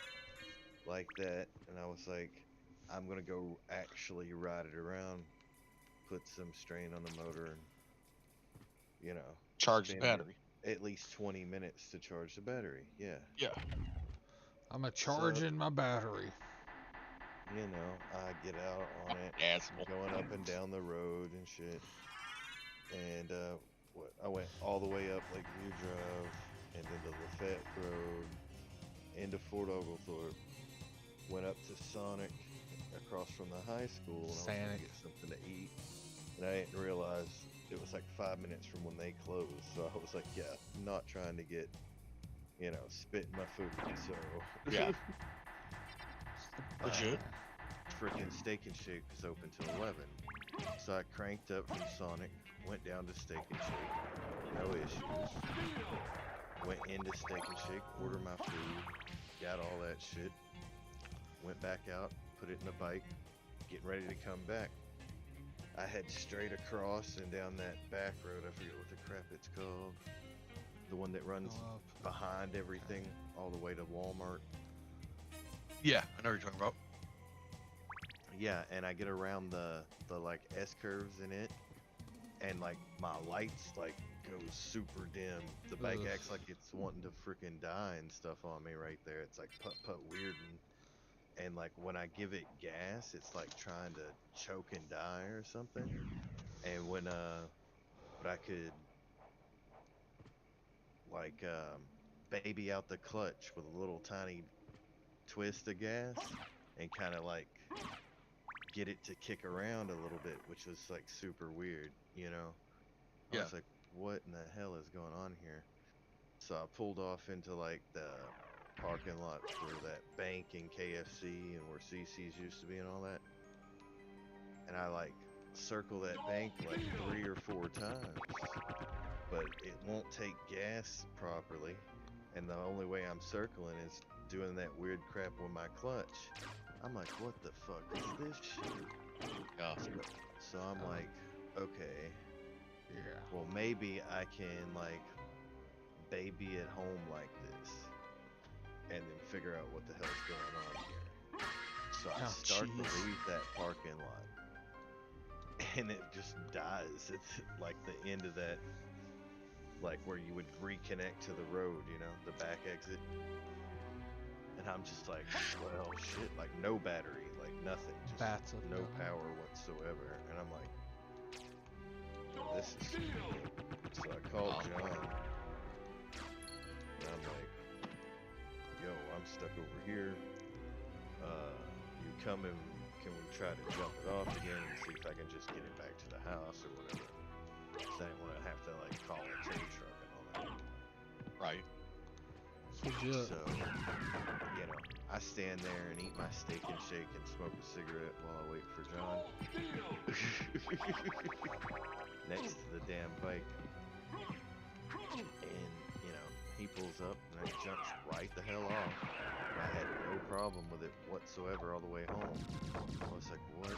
[SPEAKER 6] like that. And I was like, I'm gonna go actually ride it around, put some strain on the motor, and you know,
[SPEAKER 5] Charge the
[SPEAKER 6] spend
[SPEAKER 5] battery.
[SPEAKER 6] at least 20 minutes to charge the battery. Yeah.
[SPEAKER 5] Yeah.
[SPEAKER 1] I'm a charging my battery.
[SPEAKER 6] You know, I get out on it,
[SPEAKER 5] Asshole.
[SPEAKER 6] going up and down the road and shit. And I went all the way up Lake View Drive, and then to Lafayette Road, into Fort Oglethorpe. Went up to Sonic, across from the high school, and I was gonna
[SPEAKER 1] Sonic.
[SPEAKER 6] get something to eat. And I didn't realize it was like 5 minutes from when they closed. So I was like, yeah, not trying to get, you know, spit in my food. So
[SPEAKER 5] Yeah. Legit.
[SPEAKER 6] freaking Steak and Shake was open till 11. So I cranked up from Sonic, went down to Steak and Shake, no issues. Went into Steak and Shake, ordered my food, got all that shit. Went back out, put it in the bike, getting ready to come back. I head straight across and down that back road, I forget what the crap it's called. The one that runs
[SPEAKER 1] Go up.
[SPEAKER 6] behind everything all the way to Walmart.
[SPEAKER 5] Yeah, I know what you're talking about.
[SPEAKER 6] Yeah, and I get around the like S curves in it, and like my lights like go super dim. The bike
[SPEAKER 1] Ugh.
[SPEAKER 6] acts like it's wanting to freaking die and stuff on me right there. It's like putt weird, and like when I give it gas, it's like trying to choke and die or something. And when but I could like baby out the clutch with a little tiny twist of gas and kind of like get it to kick around a little bit, which was like super weird, you know. I
[SPEAKER 5] Yeah.
[SPEAKER 6] was like, what in the hell is going on here? So I pulled off into like the parking lot for that bank and KFC and where CC's used to be and all that. and I like circle that bank like 3 or 4 times, but it won't take gas properly, and the only way I'm circling is doing that weird crap with my clutch. I'm like, what the fuck is this shit?
[SPEAKER 5] Yeah.
[SPEAKER 6] So I'm like, okay,
[SPEAKER 1] Yeah.
[SPEAKER 6] well maybe I can like baby at home like this, and then figure out what the hell's going on here. So I
[SPEAKER 1] Oh,
[SPEAKER 6] start to
[SPEAKER 1] jeez.
[SPEAKER 6] leave that parking lot, and it just dies. It's like the end of that, like where you would reconnect to the road, you know, the back exit. And I'm just like, well, shit, like no battery, like nothing, just
[SPEAKER 1] Bats of
[SPEAKER 6] no
[SPEAKER 1] nothing.
[SPEAKER 6] power whatsoever. And I'm like, this is stupid. So I called John, and I'm like, yo, I'm stuck over here. You coming? Can we try to jump it off again and see if I can just get it back to the house or whatever? 'Cause I didn't want to have to like call a tow truck and all that.
[SPEAKER 5] Right.
[SPEAKER 1] It's legit.
[SPEAKER 6] So, you know, I stand there and eat my steak and shake and smoke a cigarette while I wait for John. Next to the damn bike. And, you know, he pulls up and it jumps right the hell off. I had no problem with it whatsoever all the way home. I was like, what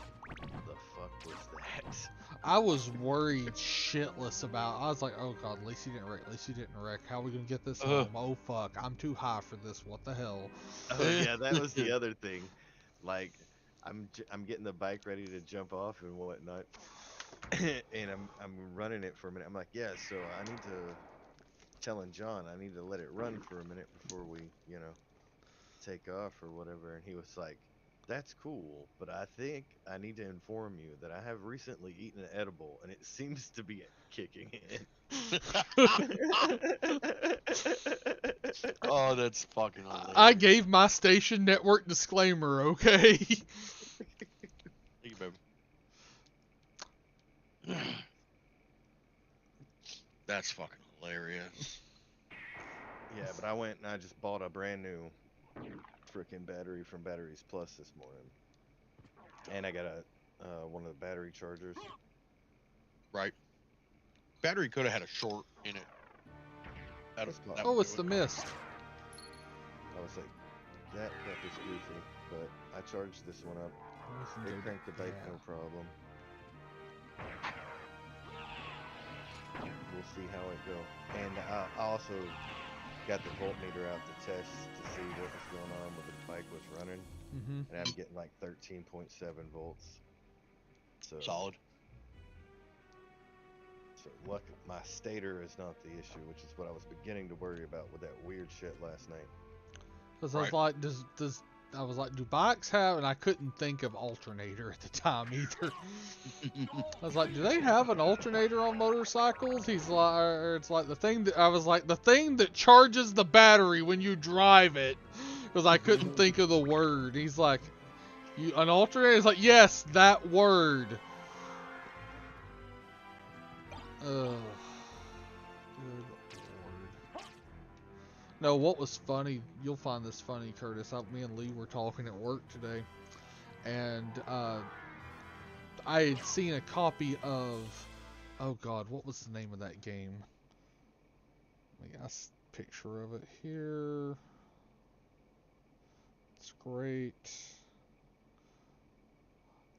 [SPEAKER 6] the fuck was that?
[SPEAKER 1] I was worried shitless about. I was like, oh god, at least he didn't wreck. At least he didn't wreck. How are we gonna get this home? Oh fuck, I'm too high for this. What the hell?
[SPEAKER 6] Oh yeah, that was the other thing. Like, I'm getting the bike ready to jump off and whatnot, and I'm running it for a minute. I'm like, yeah, so I need to telling John I need to let it run for a minute before we, you know, take off or whatever. And he was like, that's cool, but I think I need to inform you that I have recently eaten an edible and it seems to be kicking in.
[SPEAKER 5] Oh, that's fucking hilarious.
[SPEAKER 1] I gave my station network disclaimer. Okay.
[SPEAKER 5] Thank you, baby. That's fucking hilarious.
[SPEAKER 6] Yeah, but I went and I just bought a brand new freaking battery from Batteries Plus this morning, and I got a one of the battery chargers.
[SPEAKER 5] Right. Battery could have had a short in it. That
[SPEAKER 1] Oh,
[SPEAKER 5] would
[SPEAKER 1] it's
[SPEAKER 5] do
[SPEAKER 1] the
[SPEAKER 5] it.
[SPEAKER 1] mist.
[SPEAKER 6] I was like, that crap is goofy, but I charged this one up. It cranked the bike no problem. We'll see how it go. And I also got the voltmeter out to test to see what was going on when the bike was running,
[SPEAKER 1] Mm-hmm.
[SPEAKER 6] and I'm getting like 13.7 volts. So
[SPEAKER 5] Solid.
[SPEAKER 6] So luck, my stator is not the issue, which is what I was beginning to worry about with that weird shit last night.
[SPEAKER 1] Because I was like, I was like, do bikes have? And I couldn't think of alternator at the time either. I was like, do they have an alternator on motorcycles? He's like, or it's like the thing that I was like, the thing that charges the battery when you drive it. Because I couldn't think of the word. He's like, an alternator? He's like, yes, that word. Good Lord. No, what was funny, you'll find this funny, Curtis. Me and Lee were talking at work today, and I had seen a copy of, oh god, what was the name of that game? I got a picture of it here. It's great.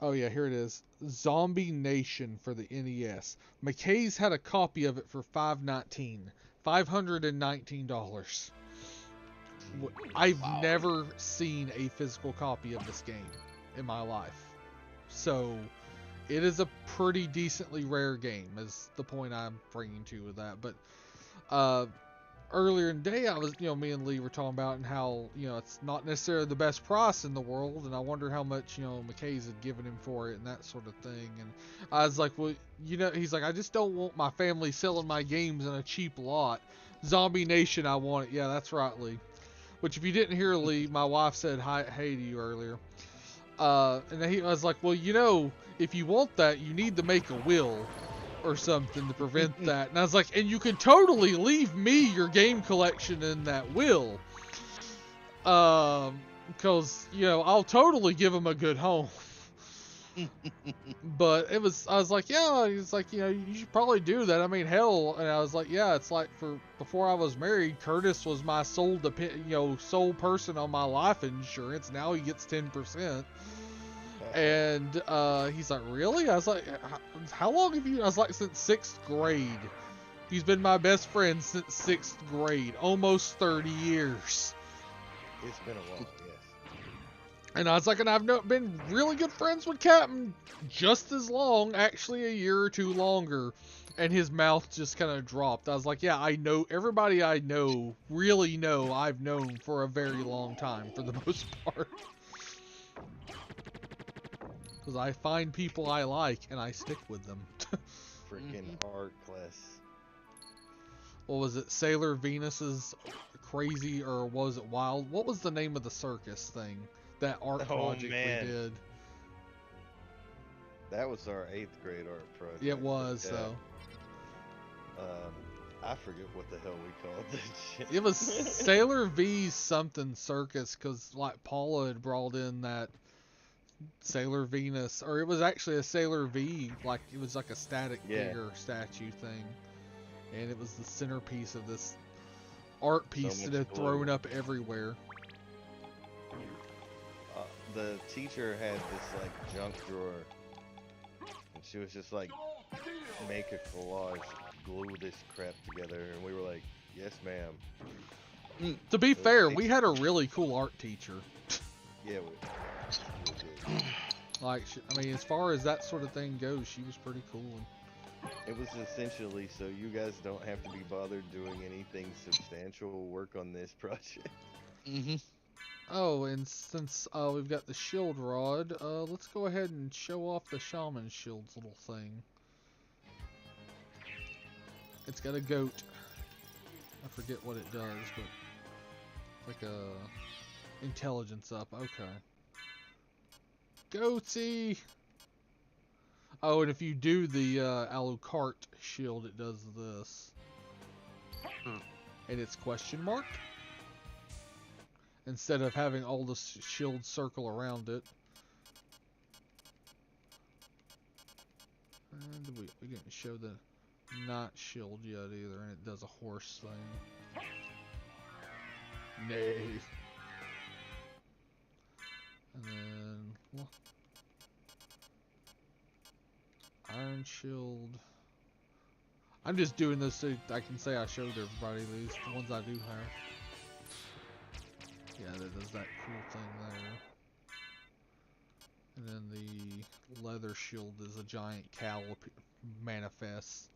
[SPEAKER 1] Oh yeah, here it is. Zombie Nation for the NES. McKay's had a copy of it for $519. I've never seen a physical copy of this game in my life. So, it is a pretty decently rare game, is the point I'm bringing to with that. But, earlier in the day, I was, me and Lee were talking about and how, it's not necessarily the best price in the world, and I wonder how much, McKay's had given him for it and that sort of thing. And I was like, well, he's like, I just don't want my family selling my games in a cheap lot. Zombie Nation, I want it. Yeah, that's right, Lee. Which, if you didn't hear Lee, my wife said hey to you earlier. And then I was like, well, if you want that, you need to make a will or something to prevent that. And I was like, and you can totally leave me your game collection in that will. Because, I'll totally give him a good home. But it was, I was like, yeah, he's like, you know, you should probably do that. I mean, hell, and I was like, yeah, it's like before I was married, Curtis was my sole person on my life insurance. Now he gets 10%. And he's like, really? I was like, how long have you? I was like, since 6th grade. He's been my best friend since 6th grade, almost 30 years.
[SPEAKER 6] It's been a while, yes.
[SPEAKER 1] And I was like, and I've been really good friends with Captain just as long, actually a year or two longer. And his mouth just kind of dropped. I was like, yeah, I know, everybody I know, really know, I've known for a very long time, for the most part. Because I find people I like, and I stick with them.
[SPEAKER 6] Freaking art class.
[SPEAKER 1] What was it? Sailor Venus's Crazy, or was it Wild? What was the name of the circus thing? That art project we did.
[SPEAKER 6] That was our 8th grade art project.
[SPEAKER 1] It was, though.
[SPEAKER 6] I forget what the hell we called that shit.
[SPEAKER 1] It was Sailor V's something circus, because like Paula had brought in that Sailor Venus, or it was actually a Sailor V, like it was like a static figure statue thing, and it was the centerpiece of this art piece that had thrown up everywhere.
[SPEAKER 6] The teacher had this like junk drawer, and she was just like, make a collage, glue this crap together, and we were like, yes ma'am.
[SPEAKER 1] To be fair, we had a really cool art teacher.
[SPEAKER 6] Yeah, we did.
[SPEAKER 1] Like, I mean, as far as that sort of thing goes, she was pretty cool.
[SPEAKER 6] It was essentially so you guys don't have to be bothered doing anything substantial work on this project.
[SPEAKER 1] Oh, and since we've got the shield rod, let's go ahead and show off the shaman shield's little thing. It's got a goat. I forget what it does, but like a intelligence up. Okay. Goatsy! Oh, and if you do the Alucard shield, it does this. And it's question mark. Instead of having all the shields circle around it. And we didn't show the not shield yet either, and it does a horse thing. Nay. And then, well, Iron Shield. I'm just doing this so I can say I showed everybody these, the ones I do have. Yeah, that does that cool thing there. And then the leather shield is a giant cowl manifests.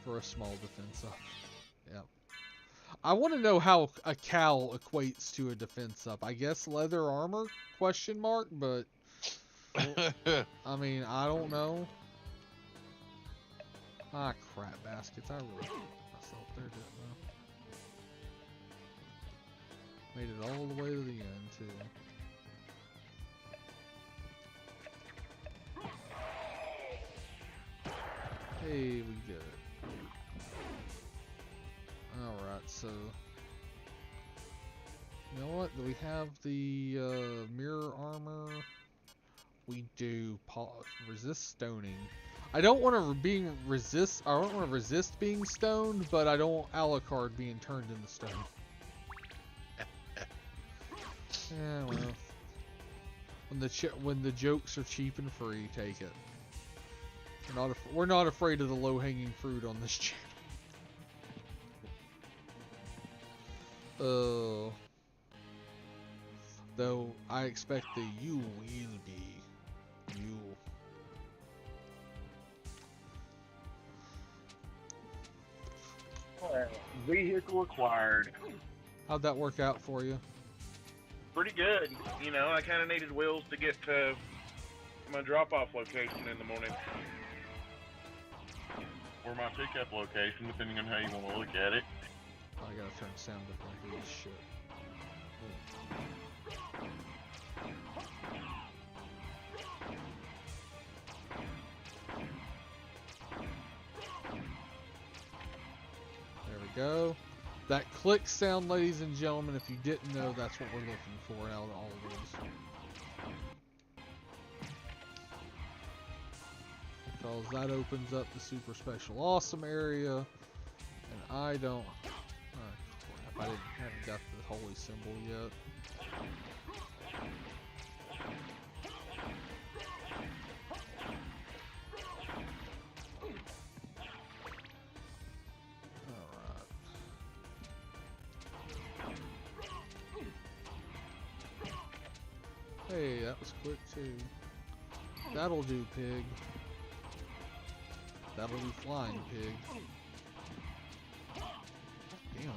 [SPEAKER 1] For a small defense up. Yep. I want to know how a cowl equates to a defense up. I guess leather armor? Question mark, but I mean, I don't know. Ah, crap baskets. I really put myself there, didn't I? Made it all the way to the end, too. Hey, we get it. Alright, so... You know what? Do we have the mirror armor? We do. Resist stoning. I don't want to resist. I don't want to resist being stoned, but I don't want Alucard being turned into stone. Yeah, well, when the jokes are cheap and free, take it. We're not afraid of the low-hanging fruit on this channel. Though I expect that you will be you.
[SPEAKER 9] Vehicle acquired.
[SPEAKER 1] How'd that work out for you?
[SPEAKER 9] Pretty good. You know, I kind of needed wheels to get to my drop-off location in the morning. Or my pickup location, depending on how you want to look at it.
[SPEAKER 1] I gotta turn sound up on this shit. There we go. That click sound, ladies and gentlemen, if you didn't know, that's what we're looking for out of all of these. Because that opens up the super special awesome area, and I don't. Crap, haven't got the holy symbol yet. Alright. Hey, that was quick too. That'll do, pig. That'll do, flying pig. Damn it.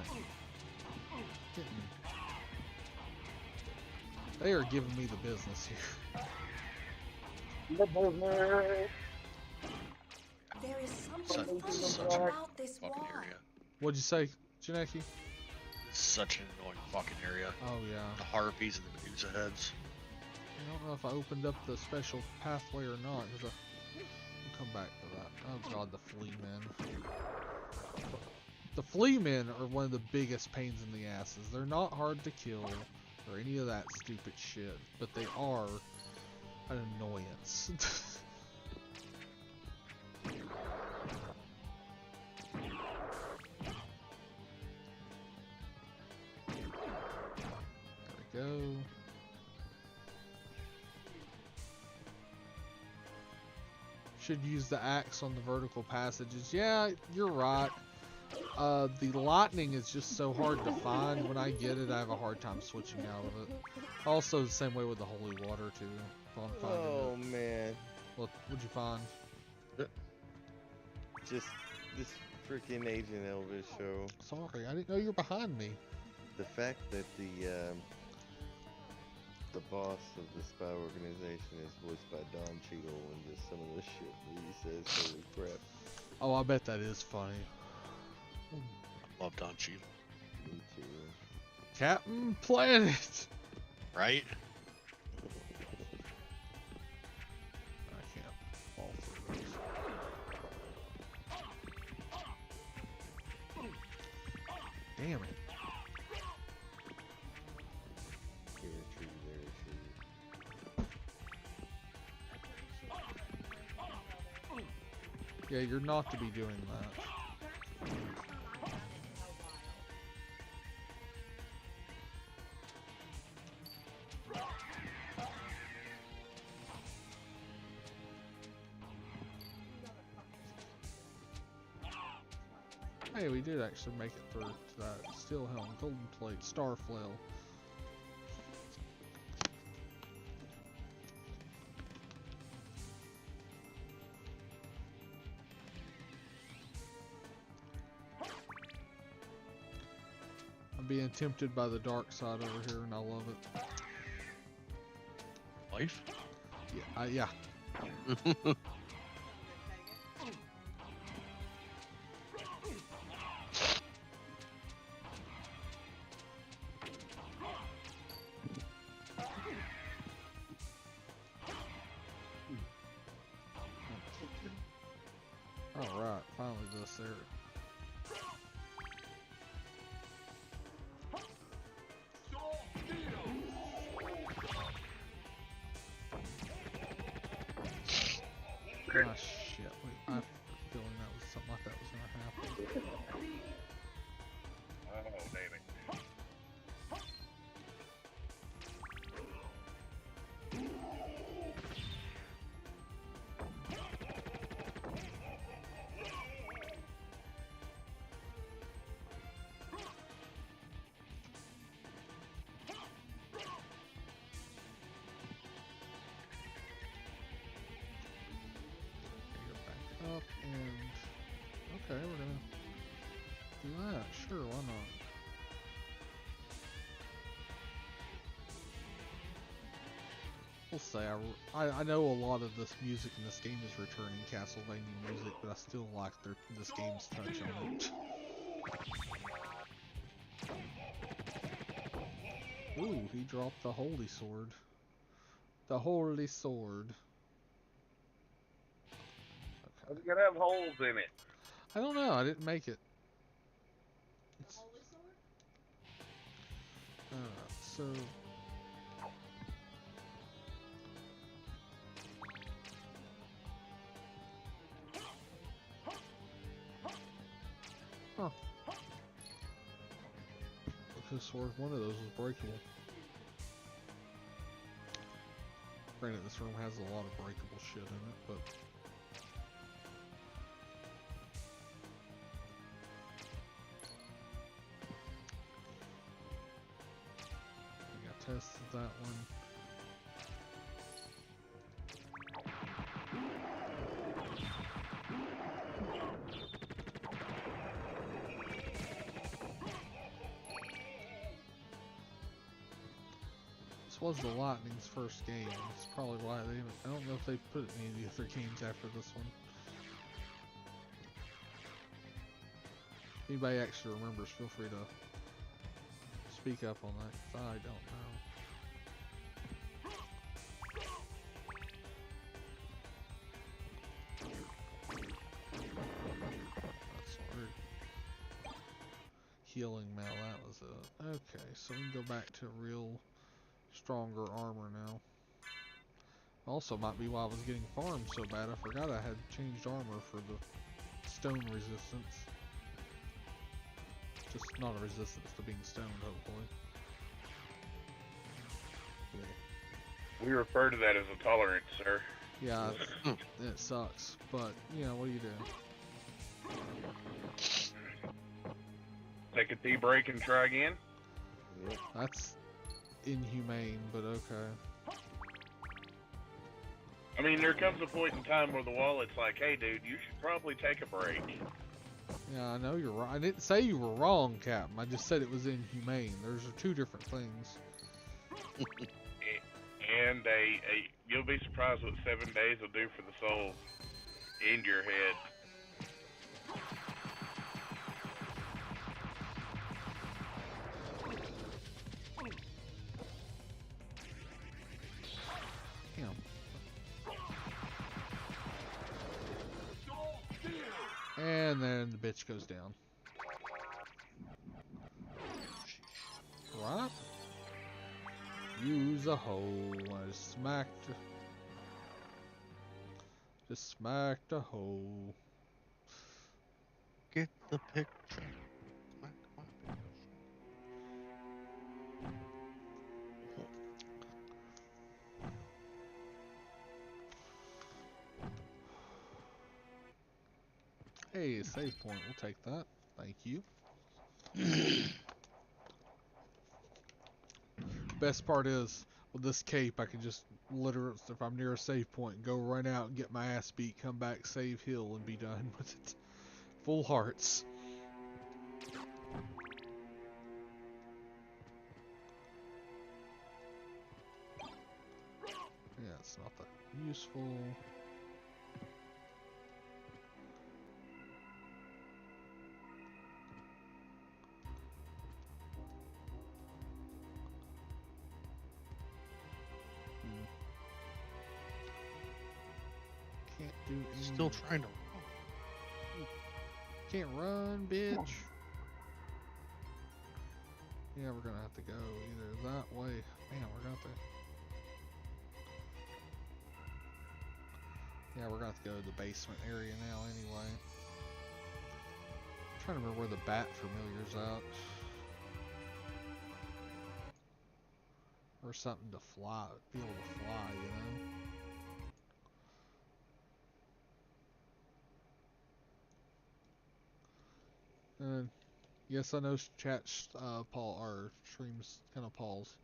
[SPEAKER 1] They are giving me the business here.
[SPEAKER 4] There is something
[SPEAKER 5] Such
[SPEAKER 4] funny
[SPEAKER 5] a
[SPEAKER 4] about this
[SPEAKER 5] fucking
[SPEAKER 4] wall.
[SPEAKER 5] area.
[SPEAKER 1] What'd you say, Janeki?
[SPEAKER 5] It's such an annoying fucking area.
[SPEAKER 1] Oh yeah.
[SPEAKER 5] The harpies and the Medusa heads.
[SPEAKER 1] I don't know if I opened up the special pathway or not, because I'll come back to that. Oh god, the flea men. The flea men are one of the biggest pains in the asses. They're not hard to kill or any of that stupid shit, but they are an annoyance. There we go. Should use the axe on the vertical passages. Yeah, you're right. The lightning is just so hard to find. When I get it, I have a hard time switching out of it. Also, the same way with the holy water too. If I'm finding
[SPEAKER 6] Oh
[SPEAKER 1] it.
[SPEAKER 6] man,
[SPEAKER 1] What'd you find?
[SPEAKER 6] just this freaking Agent Elvis show.
[SPEAKER 1] Sorry, I didn't know you were behind me.
[SPEAKER 6] The fact that the boss of the spy organization is voiced by Don Cheadle, and just some of the shit that he says, holy crap.
[SPEAKER 1] Oh, I bet that is funny.
[SPEAKER 5] Love Don Cheadle.
[SPEAKER 6] Me too.
[SPEAKER 1] Captain Planet!
[SPEAKER 5] Right?
[SPEAKER 1] I can't fall through those. Damn it.
[SPEAKER 6] Here, tree, there, tree.
[SPEAKER 1] Yeah, you're not to be doing that. Hey, we did actually make it through to that steel helm, golden plate, star flail. I'm being tempted by the dark side over here, and I love it.
[SPEAKER 5] Life?
[SPEAKER 1] Yeah, yeah. Alright, finally this there. Ah, shit. Wait, I have a feeling that was something like that was gonna happen.
[SPEAKER 9] Oh, damn it.
[SPEAKER 1] Up and okay, we're gonna do that. Sure, why not? We'll say I know a lot of this music in this game is returning Castlevania music, but I still like this game's touch on it. Ooh, he dropped the holy sword. The holy sword.
[SPEAKER 9] It's gonna have holes in it.
[SPEAKER 1] I don't know. I didn't make it.
[SPEAKER 7] Holy sword?
[SPEAKER 1] So huh. Because one of those was breakable. Granted, this room has a lot of breakable shit in it, but I got tested that one. This was the Lightning's first game. That's probably why they haven't. I don't know if they put it in any other games after this one. If anybody actually remembers, feel free to speak up on that, 'cause I don't know. That's weird. Healing mail, that was it. Okay, so we can go back to real stronger armor now. Also might be why I was getting farmed so bad. I forgot I had changed armor for the stone resistance. Just not a resistance to being stoned, hopefully.
[SPEAKER 9] We refer to that as a tolerance, sir.
[SPEAKER 1] Yeah, it sucks, but you know, what do you do?
[SPEAKER 9] Take a tea break and try again.
[SPEAKER 6] Yep.
[SPEAKER 1] That's inhumane, but okay.
[SPEAKER 9] I mean, there comes a point in time where the wallet's like, hey, dude, you should probably take a break.
[SPEAKER 1] Yeah, I know you're right. I didn't say you were wrong, Captain. I just said it was inhumane. Those are two different things.
[SPEAKER 9] And you'll be surprised what 7 days will do for the soul in your head.
[SPEAKER 1] And then the bitch goes down. Right? Use a hoe. I just smacked a hoe.
[SPEAKER 5] Get the picture.
[SPEAKER 1] Hey, save point. We'll take that. Thank you. Best part is, with this cape, I can just literally, if I'm near a save point, go run out and get my ass beat, come back, save, heal, and be done with it. Full hearts. Yeah, it's not that useful. Can't do any.
[SPEAKER 5] Still trying to.
[SPEAKER 1] Can't run, bitch. Yeah, we're gonna have to go either that way. Man, we're gonna have to. Yeah, we're gonna have to go to the basement area now anyway. I'm trying to remember where the bat familiar's at. Or something to fly, be able to fly, you know? Yes, I know chat, Paul, or streams kind of pause.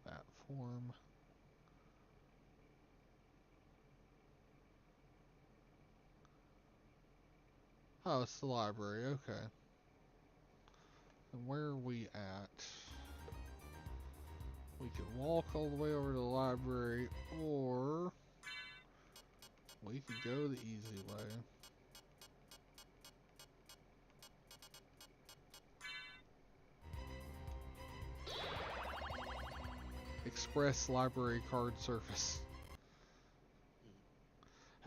[SPEAKER 1] That form. Oh, it's the library, okay. And where are we at? We can walk all the way over to the library, or we could go the easy way. Express library card service.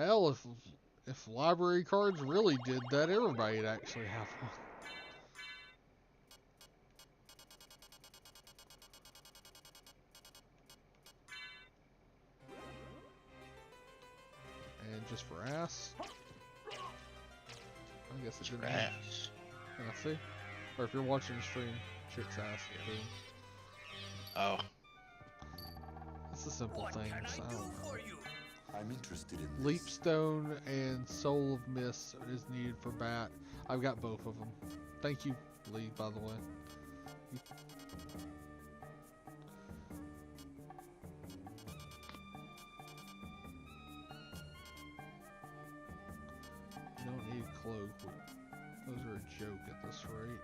[SPEAKER 1] Hell, if library cards really did that, everybody'd actually have one. And just for ass. I guess it didn't.
[SPEAKER 5] Trash.
[SPEAKER 1] Yeah, see? Or if you're watching the stream, chick's ass. Boom.
[SPEAKER 5] Oh.
[SPEAKER 1] It's the simple things. I don't know.
[SPEAKER 8] I'm interested in this.
[SPEAKER 1] Leapstone and Soul of Mist is needed for Bat. I've got both of them. Thank you, Lee, by the way. You don't need cloak. Those are a joke at this rate.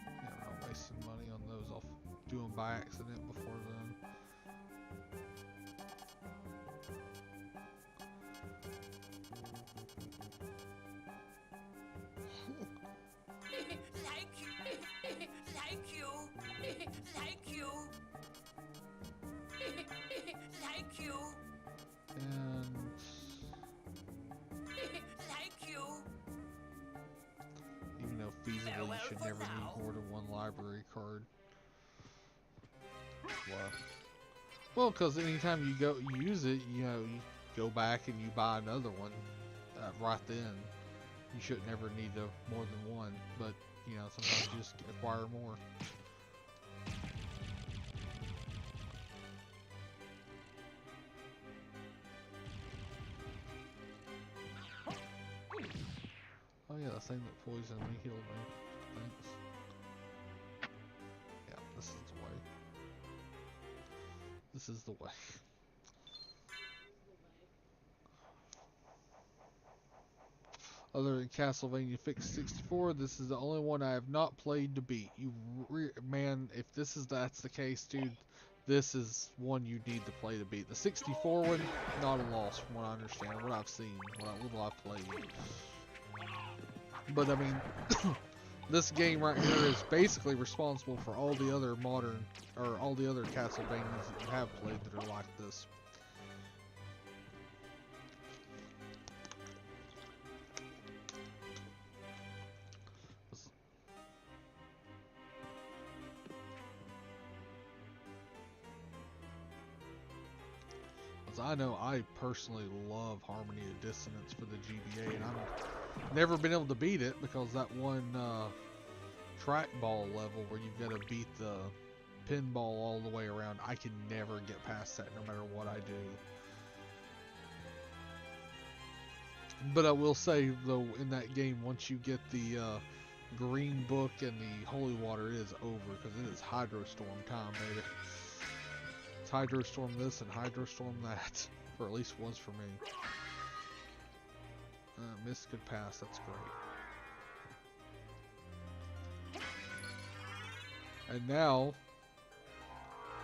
[SPEAKER 1] Yeah, I'm not wasting money on those. I'll do them by accident before then.
[SPEAKER 3] Thank you. Thank you. Thank you. Thank you.
[SPEAKER 1] And
[SPEAKER 3] Thank you.
[SPEAKER 1] even though feasibly you
[SPEAKER 3] Farewell
[SPEAKER 1] should
[SPEAKER 3] for
[SPEAKER 1] never
[SPEAKER 3] now.
[SPEAKER 1] need more than one library card.
[SPEAKER 6] Why?
[SPEAKER 1] Well, because anytime you go use it, you know, you go back and you buy another one right then. You shouldn't ever need more than one, but you know, sometimes you just acquire more. Oh yeah, the thing that poisoned me healed me. Thanks. Yeah, this is the way. This is the way. Other than Castlevania Fix 64, this is the only one I have not played to beat. Man, if that's the case, dude, this is one you need to play to beat. The 64 one, not a loss from what I understand, what I've seen, what little I've played. But I mean, this game right here is basically responsible for all the other modern, or all the other Castlevanias that you have played that are like this. I know I personally love Harmony of Dissonance for the GBA, and I've never been able to beat it because that one trackball level where you've got to beat the pinball all the way around, I can never get past that no matter what I do. But I will say, though, in that game, once you get the green book and the holy water, it is over because it is Hydrostorm time, baby. Hydrostorm this and Hydrostorm that, or at least was for me. Mist could pass, that's great. And now,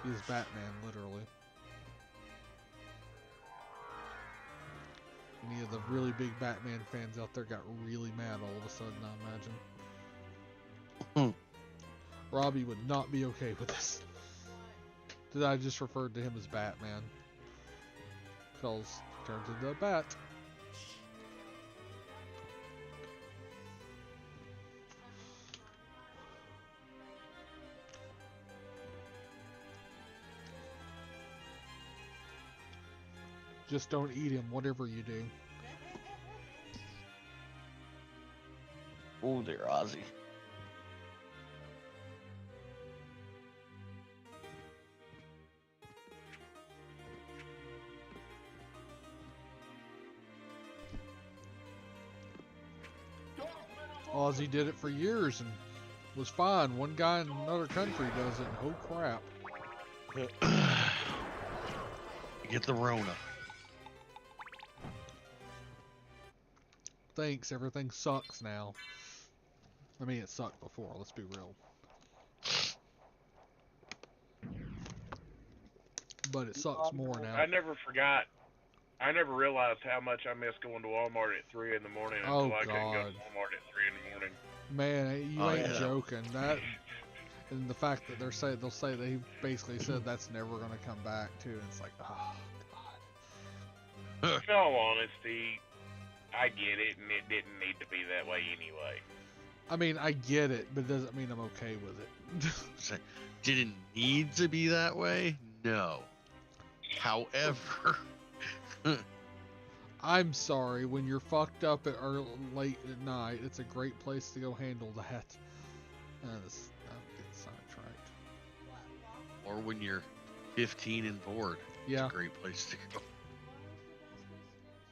[SPEAKER 1] he's Batman, literally. Any of the really big Batman fans out there got really mad all of a sudden, I imagine. Robbie would not be okay with this. That I just referred to him as Batman. Because he turns into a bat. Just don't eat him, whatever you do.
[SPEAKER 5] Oh, there, Ozzy.
[SPEAKER 1] Ozzy did it for years and was fine. One guy in another country does it, and oh crap.
[SPEAKER 5] Get the Rona.
[SPEAKER 1] Thanks, everything sucks now. I mean, it sucked before, let's be real. But it sucks more now.
[SPEAKER 9] I never forgot. I never realized how much I missed going to Walmart at 3 in the morning until I couldn't go to Walmart at 3 in the morning.
[SPEAKER 1] Man, you ain't joking. That and the fact that they'll say they basically said that's never gonna come back too. And it's like, oh god.
[SPEAKER 9] in all honesty, I get it, and it didn't need to be that way anyway.
[SPEAKER 1] I mean, I get it, but it doesn't mean I'm okay with it.
[SPEAKER 5] Did it need to be that way? No. However,
[SPEAKER 1] I'm sorry, when you're fucked up at late at night, it's a great place to go handle that. I'm getting sidetracked.
[SPEAKER 5] or when you're 15 and bored,
[SPEAKER 1] Yeah.
[SPEAKER 5] it's a great place to go.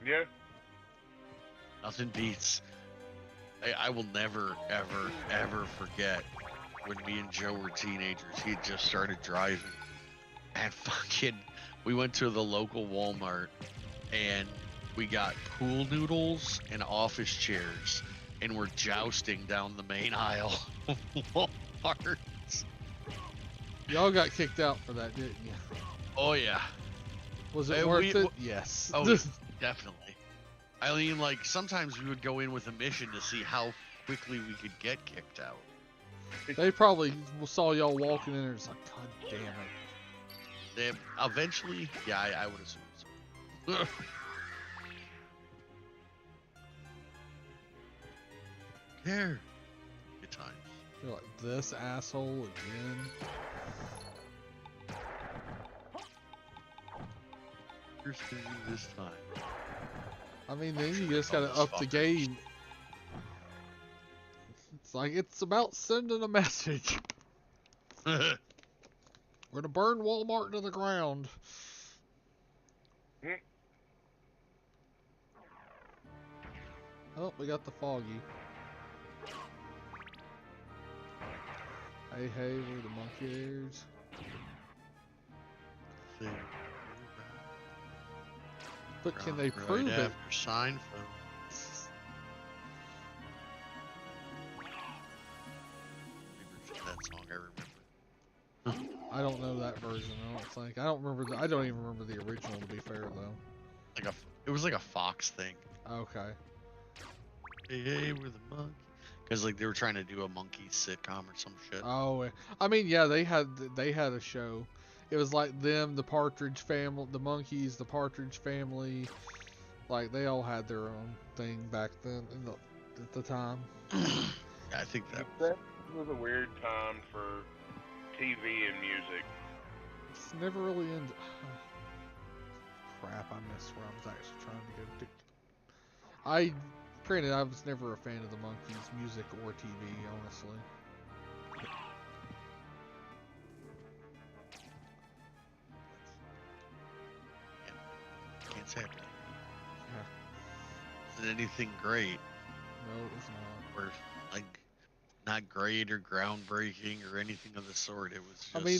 [SPEAKER 9] Yeah.
[SPEAKER 5] Nothing beats. I will never, ever, ever forget when me and Joe were teenagers. He had just started driving, and we went to the local Walmart, and we got pool noodles and office chairs, and we're jousting down the main aisle of Walmart.
[SPEAKER 1] Y'all got kicked out for that, didn't you?
[SPEAKER 5] Oh yeah.
[SPEAKER 1] Was it
[SPEAKER 5] Hey,
[SPEAKER 1] worth it? Yes.
[SPEAKER 5] Oh, definitely. I mean, like, sometimes we would go in with a mission to see how quickly we could get kicked out.
[SPEAKER 1] They probably saw y'all walking in and was like, God damn it.
[SPEAKER 5] They eventually, yeah, I would assume so. Care. Good times.
[SPEAKER 1] You're like, this asshole again?
[SPEAKER 5] Here's to you this time.
[SPEAKER 1] I mean, then you just gotta up the game. It's like, it's about sending a message. We're gonna burn Walmart to the ground. Oh, we got the foggy. Hey, hey, we're the monkey ears. But can they prove it?
[SPEAKER 5] After Seinfeld. That song I remember.
[SPEAKER 1] I don't know that version. I don't think. I don't remember. I don't even remember the original. To be fair, though.
[SPEAKER 5] It was like a Fox thing.
[SPEAKER 1] Okay.
[SPEAKER 5] Hey, hey, we're the monkey. Because like they were trying to do a monkey sitcom or some shit.
[SPEAKER 1] Oh, I mean, yeah, they had a show. It was like them, the Partridge Family, the Monkeys, the Partridge Family. Like they all had their own thing back then at the time.
[SPEAKER 5] I think that
[SPEAKER 9] was a weird time for TV and music.
[SPEAKER 1] It's never really ended. Crap, I missed where I was actually trying to go to. Granted, I was never a fan of the Monkeys, music or TV, honestly.
[SPEAKER 5] can't say it.
[SPEAKER 1] Yeah.
[SPEAKER 5] Isn't anything great?
[SPEAKER 1] No, it's not.
[SPEAKER 5] Or like not great or groundbreaking or anything of the sort. It was just.
[SPEAKER 1] I mean,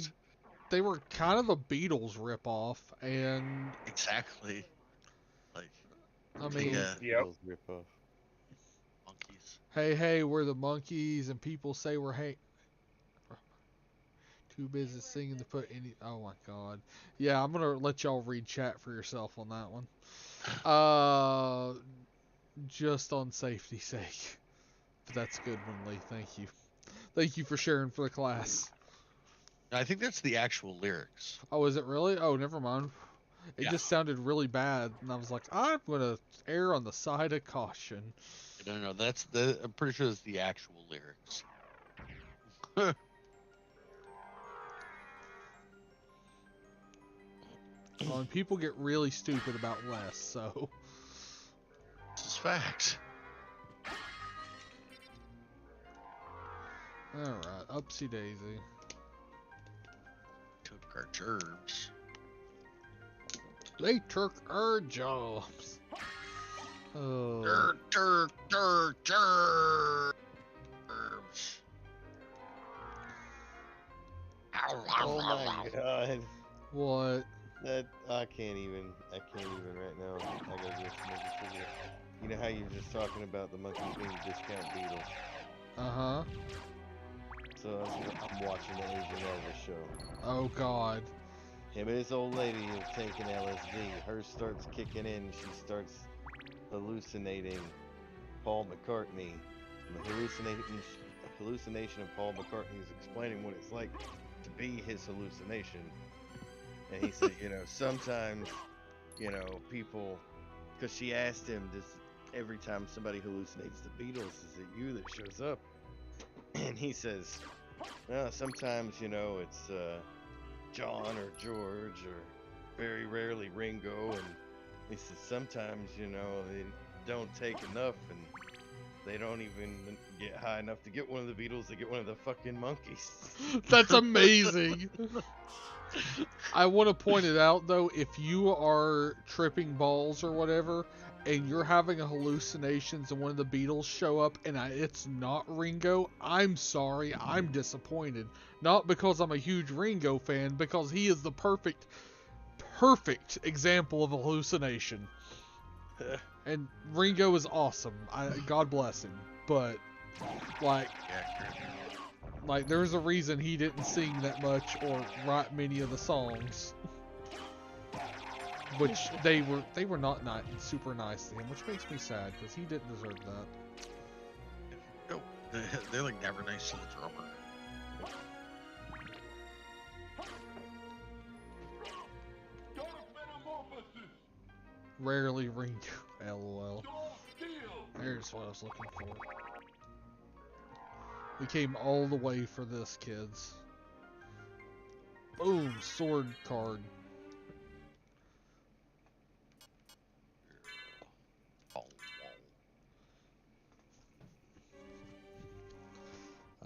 [SPEAKER 1] they were kind of a Beatles ripoff, and
[SPEAKER 5] exactly. Like.
[SPEAKER 1] I mean,
[SPEAKER 9] yep.
[SPEAKER 6] Rip-off.
[SPEAKER 5] Monkeys.
[SPEAKER 1] Hey, hey, we're the Monkeys, and people say we're too busy singing to put any. Oh my God. Yeah, I'm gonna let y'all read chat for yourself on that one. Just on safety's sake. But that's good one, Lee. Thank you. Thank you for sharing for the class.
[SPEAKER 5] I think that's the actual lyrics.
[SPEAKER 1] Oh, is it really? Oh, never mind. It just sounded really bad, and I was like, I'm gonna err on the side of caution.
[SPEAKER 5] No, I'm pretty sure that's the actual lyrics.
[SPEAKER 1] Well, and people get really stupid about less, so.
[SPEAKER 5] This is facts.
[SPEAKER 1] Alright, upsy daisy.
[SPEAKER 5] Took our gerbs.
[SPEAKER 1] They took our jobs. Oh.
[SPEAKER 5] Gerbs.
[SPEAKER 6] Oh my God.
[SPEAKER 1] What?
[SPEAKER 6] That I can't even right now. I gotta just make a figure. You know how you're just talking about the monkeys being discount Beatles?
[SPEAKER 1] Uh-huh.
[SPEAKER 6] So I'm watching the Asian Elvis show.
[SPEAKER 1] Oh God.
[SPEAKER 6] Him and his old lady is taking LSD. Hers starts kicking in. She starts hallucinating Paul McCartney. And the hallucination of Paul McCartney is explaining what it's like to be his hallucination. And he said, sometimes, people because she asked him, "Does every time somebody hallucinates the Beatles, is it you that shows up?" And he says, "No, sometimes it's John or George or very rarely Ringo." And he says sometimes they don't take enough and they don't even get high enough to get one of the Beatles. They get one of the fucking monkeys.
[SPEAKER 1] That's amazing. I want to point it out though, if you are tripping balls or whatever, and you're having a hallucinations and one of the Beatles show up and it's not Ringo, I'm sorry, I'm disappointed. Not because I'm a huge Ringo fan, because he is the perfect example of a hallucination. And Ringo is awesome. God bless him. But like there's a reason he didn't sing that much or write many of the songs. Which they were not super nice to him, which makes me sad because he didn't deserve that.
[SPEAKER 5] No, they're like never nice to the drummer.
[SPEAKER 1] Rarely Ringo. LOL. There's what I was looking for. We came all the way for this, kids. Boom, sword card.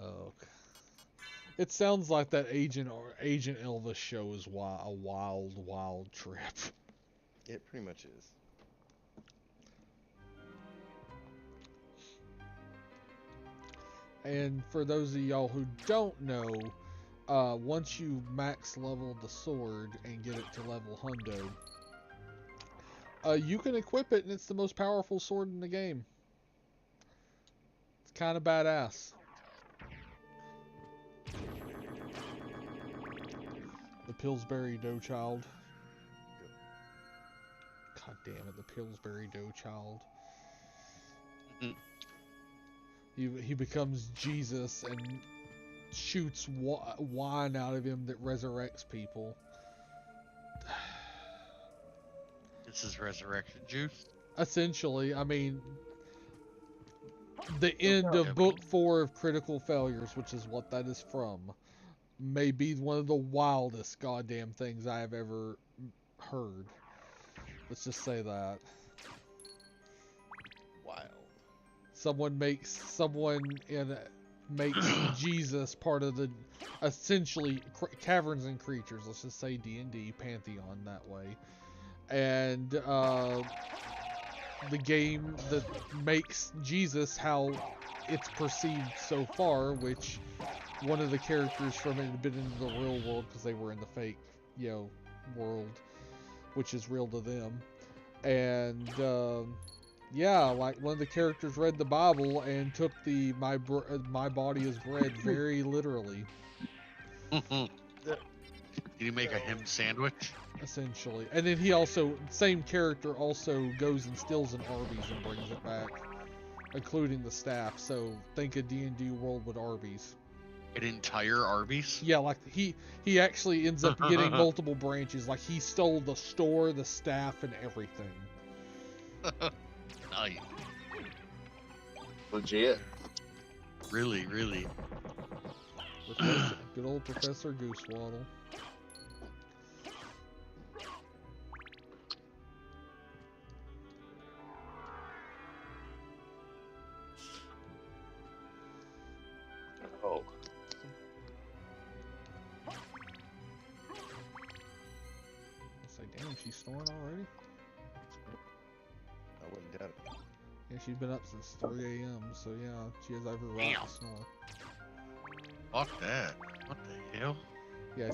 [SPEAKER 1] Okay. It sounds like that Agent Elvis show is a wild trip.
[SPEAKER 6] It pretty much is.
[SPEAKER 1] And for those of y'all who don't know, once you max level the sword and get it to level hundo, you can equip it and it's the most powerful sword in the game. It's kind of badass. The Pillsbury Dough Child. God damn it, the Pillsbury Dough Child. He becomes Jesus and shoots wine out of him that resurrects people.
[SPEAKER 5] This is resurrection juice?
[SPEAKER 1] Essentially, I mean, the end of Book 4 of Critical Failures, which is what that is from, may be one of the wildest goddamn things I have ever heard. Let's just say that.
[SPEAKER 6] Wild.
[SPEAKER 1] Someone makes Jesus part of the essentially Caverns and Creatures. Let's just say D&D Pantheon that way, and the game that makes Jesus how it's perceived so far, which one of the characters from it had been into the real world because they were in the fake, world, which is real to them, and yeah, like one of the characters read the Bible and took the my body is bread very literally.
[SPEAKER 5] Did he make a him sandwich?
[SPEAKER 1] Essentially. And then he also, same character also goes and steals an Arby's and brings it back, including the staff. So think a D&D world with Arby's.
[SPEAKER 5] An entire Arby's?
[SPEAKER 1] Yeah, like he actually ends up getting multiple branches. Like he stole the store, the staff, and everything.
[SPEAKER 5] Nice.
[SPEAKER 2] Legit.
[SPEAKER 5] Really, really.
[SPEAKER 1] Good old Professor Goosewaddle.
[SPEAKER 2] Oh.
[SPEAKER 1] It's like, damn, she's snoring already?
[SPEAKER 6] I wouldn't doubt it.
[SPEAKER 1] Yeah, she's been up since 3 a.m., so yeah, she has every right to snore.
[SPEAKER 5] Fuck that. What the hell?
[SPEAKER 1] Yeah,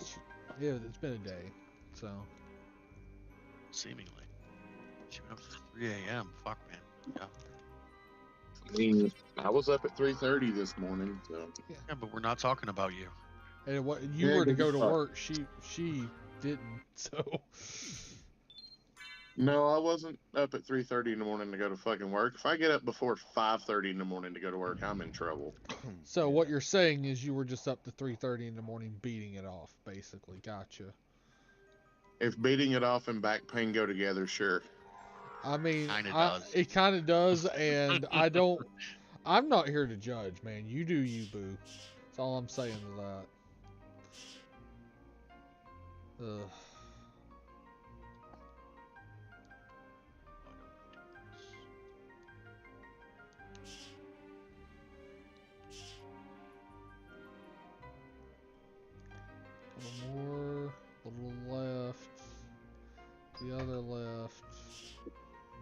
[SPEAKER 1] it's been a day, so.
[SPEAKER 5] Seemingly. She went up since 3 a.m. Fuck, man. Yeah.
[SPEAKER 2] I mean, I was up at 3:30 this morning, so.
[SPEAKER 5] Yeah, but we're not talking about you.
[SPEAKER 1] And what you were to go to work, she didn't, so.
[SPEAKER 2] No, I wasn't up at 3:30 in the morning to go to fucking work. If I get up before 5:30 in the morning to go to work, I'm in trouble.
[SPEAKER 1] So what you're saying is you were just up to 3:30 in the morning beating it off, basically. Gotcha.
[SPEAKER 2] If beating it off and back pain go together, sure.
[SPEAKER 1] I mean,
[SPEAKER 5] Kinda does.
[SPEAKER 1] it kind of does, and I'm not here to judge, man. You do you, boo. That's all I'm saying to that. Ugh. A little more, a little left, the other left,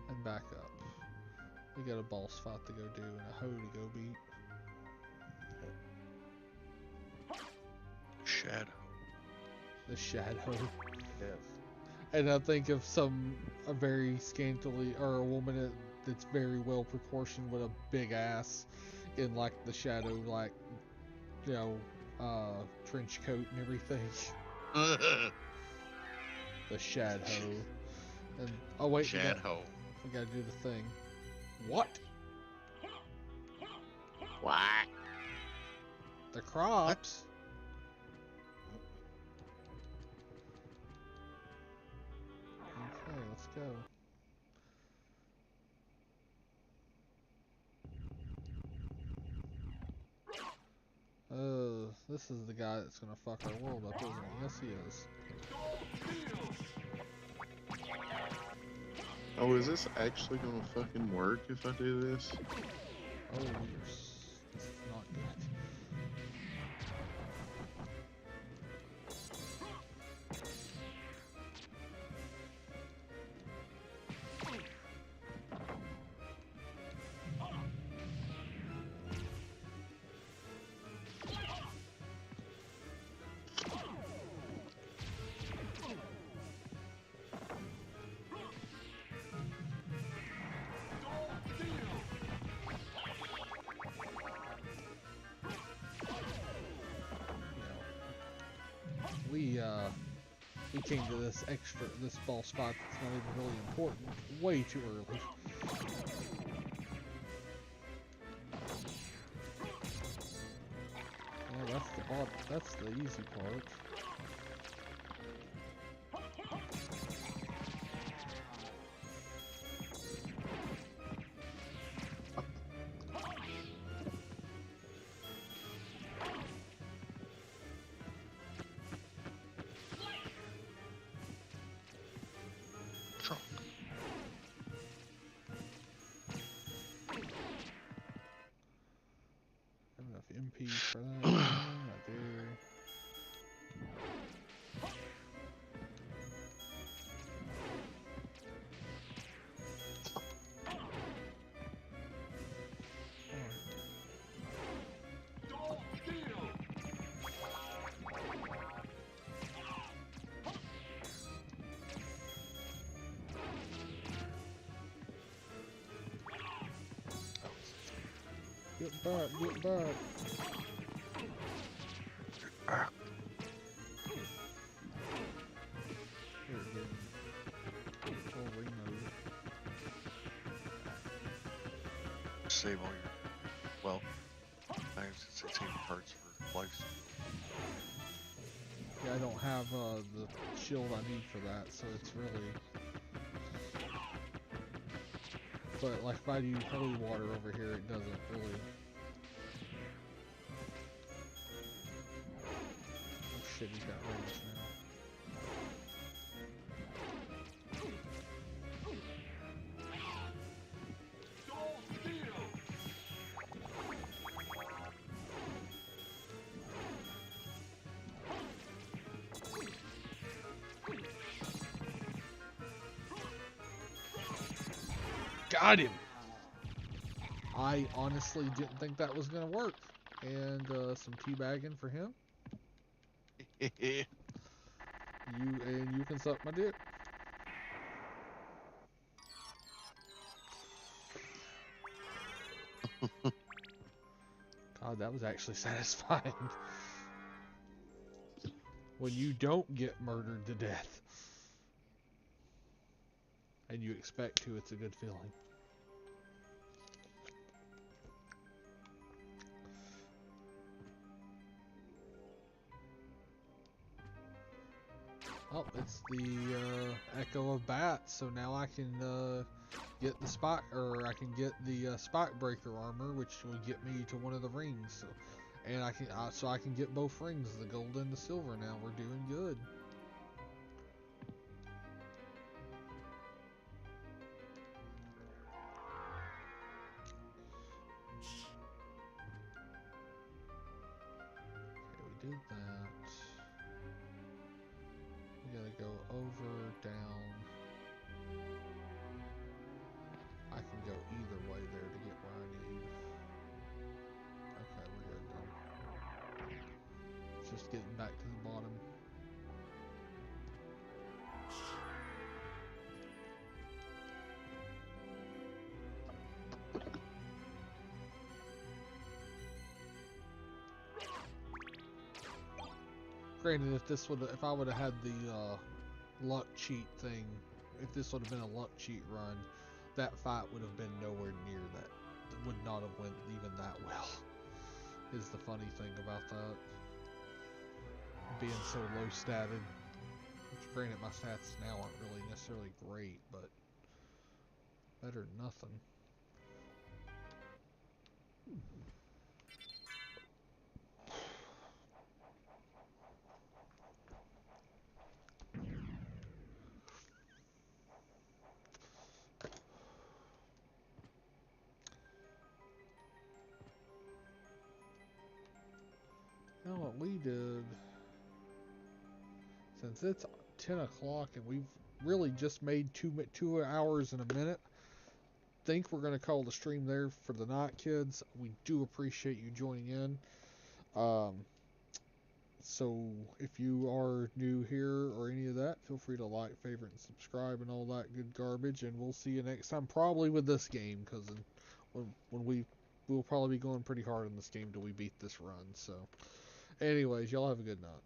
[SPEAKER 1] and back up. We got a boss fight to go do and a hoe to go beat.
[SPEAKER 5] Shadow.
[SPEAKER 1] The shadow.
[SPEAKER 6] Yes.
[SPEAKER 1] And I think of a very scantily, or a woman that's very well proportioned with a big ass in like the shadow, like, you know, trench coat and everything. The shadow. And, oh wait,
[SPEAKER 5] Shadow.
[SPEAKER 1] we gotta do the thing. What?
[SPEAKER 5] What?
[SPEAKER 1] The crops? Okay, let's go. This is the guy that's gonna fuck our world up, isn't he? Yes, he is.
[SPEAKER 10] Oh, is this actually gonna fucking work if I do this?
[SPEAKER 1] Oh, this is not good. We came to this boss fight that's not even really important way too early. Yeah, that's the easy part. MP for that. Right there. Get back, get back.
[SPEAKER 5] Save all your, well, I have 16 parts for life.
[SPEAKER 1] Yeah, I don't have the shield I need for that, so it's really... But like if I do holy water over here, it doesn't really... Oh shit, he's got range now. Got him! I honestly didn't think that was gonna work. And some teabagging for him. You can suck my dick. God, that was actually satisfying. When you don't get murdered to death. And you expect to, it's a good feeling. Oh, it's the Echo of Bats. So now I can get the spot, or I can get the spot breaker armor, which will get me to one of the rings. So, and I can get both rings, the gold and the silver. Now we're doing good. Okay, we did that. We gotta go over, down. I can go either way there to get where I need. Okay, we're good then. It's just getting back to the bottom. Granted, if I would have had the luck cheat thing, if this would have been a luck cheat run, that fight would have been nowhere near that. It would not have went even that well. Is the funny thing about that. Being so low statted. Which, granted, my stats now aren't really necessarily great, but better than nothing. Now what we did, since it's 10 o'clock and we've really just made 2 hours and a minute, think we're going to call the stream there for the night, kids. We do appreciate you joining in. So if you are new here or any of that, feel free to like, favorite, and subscribe and all that good garbage. And we'll see you next time, probably with this game, because we'll probably be going pretty hard in this game till we beat this run. So anyways, y'all have a good night.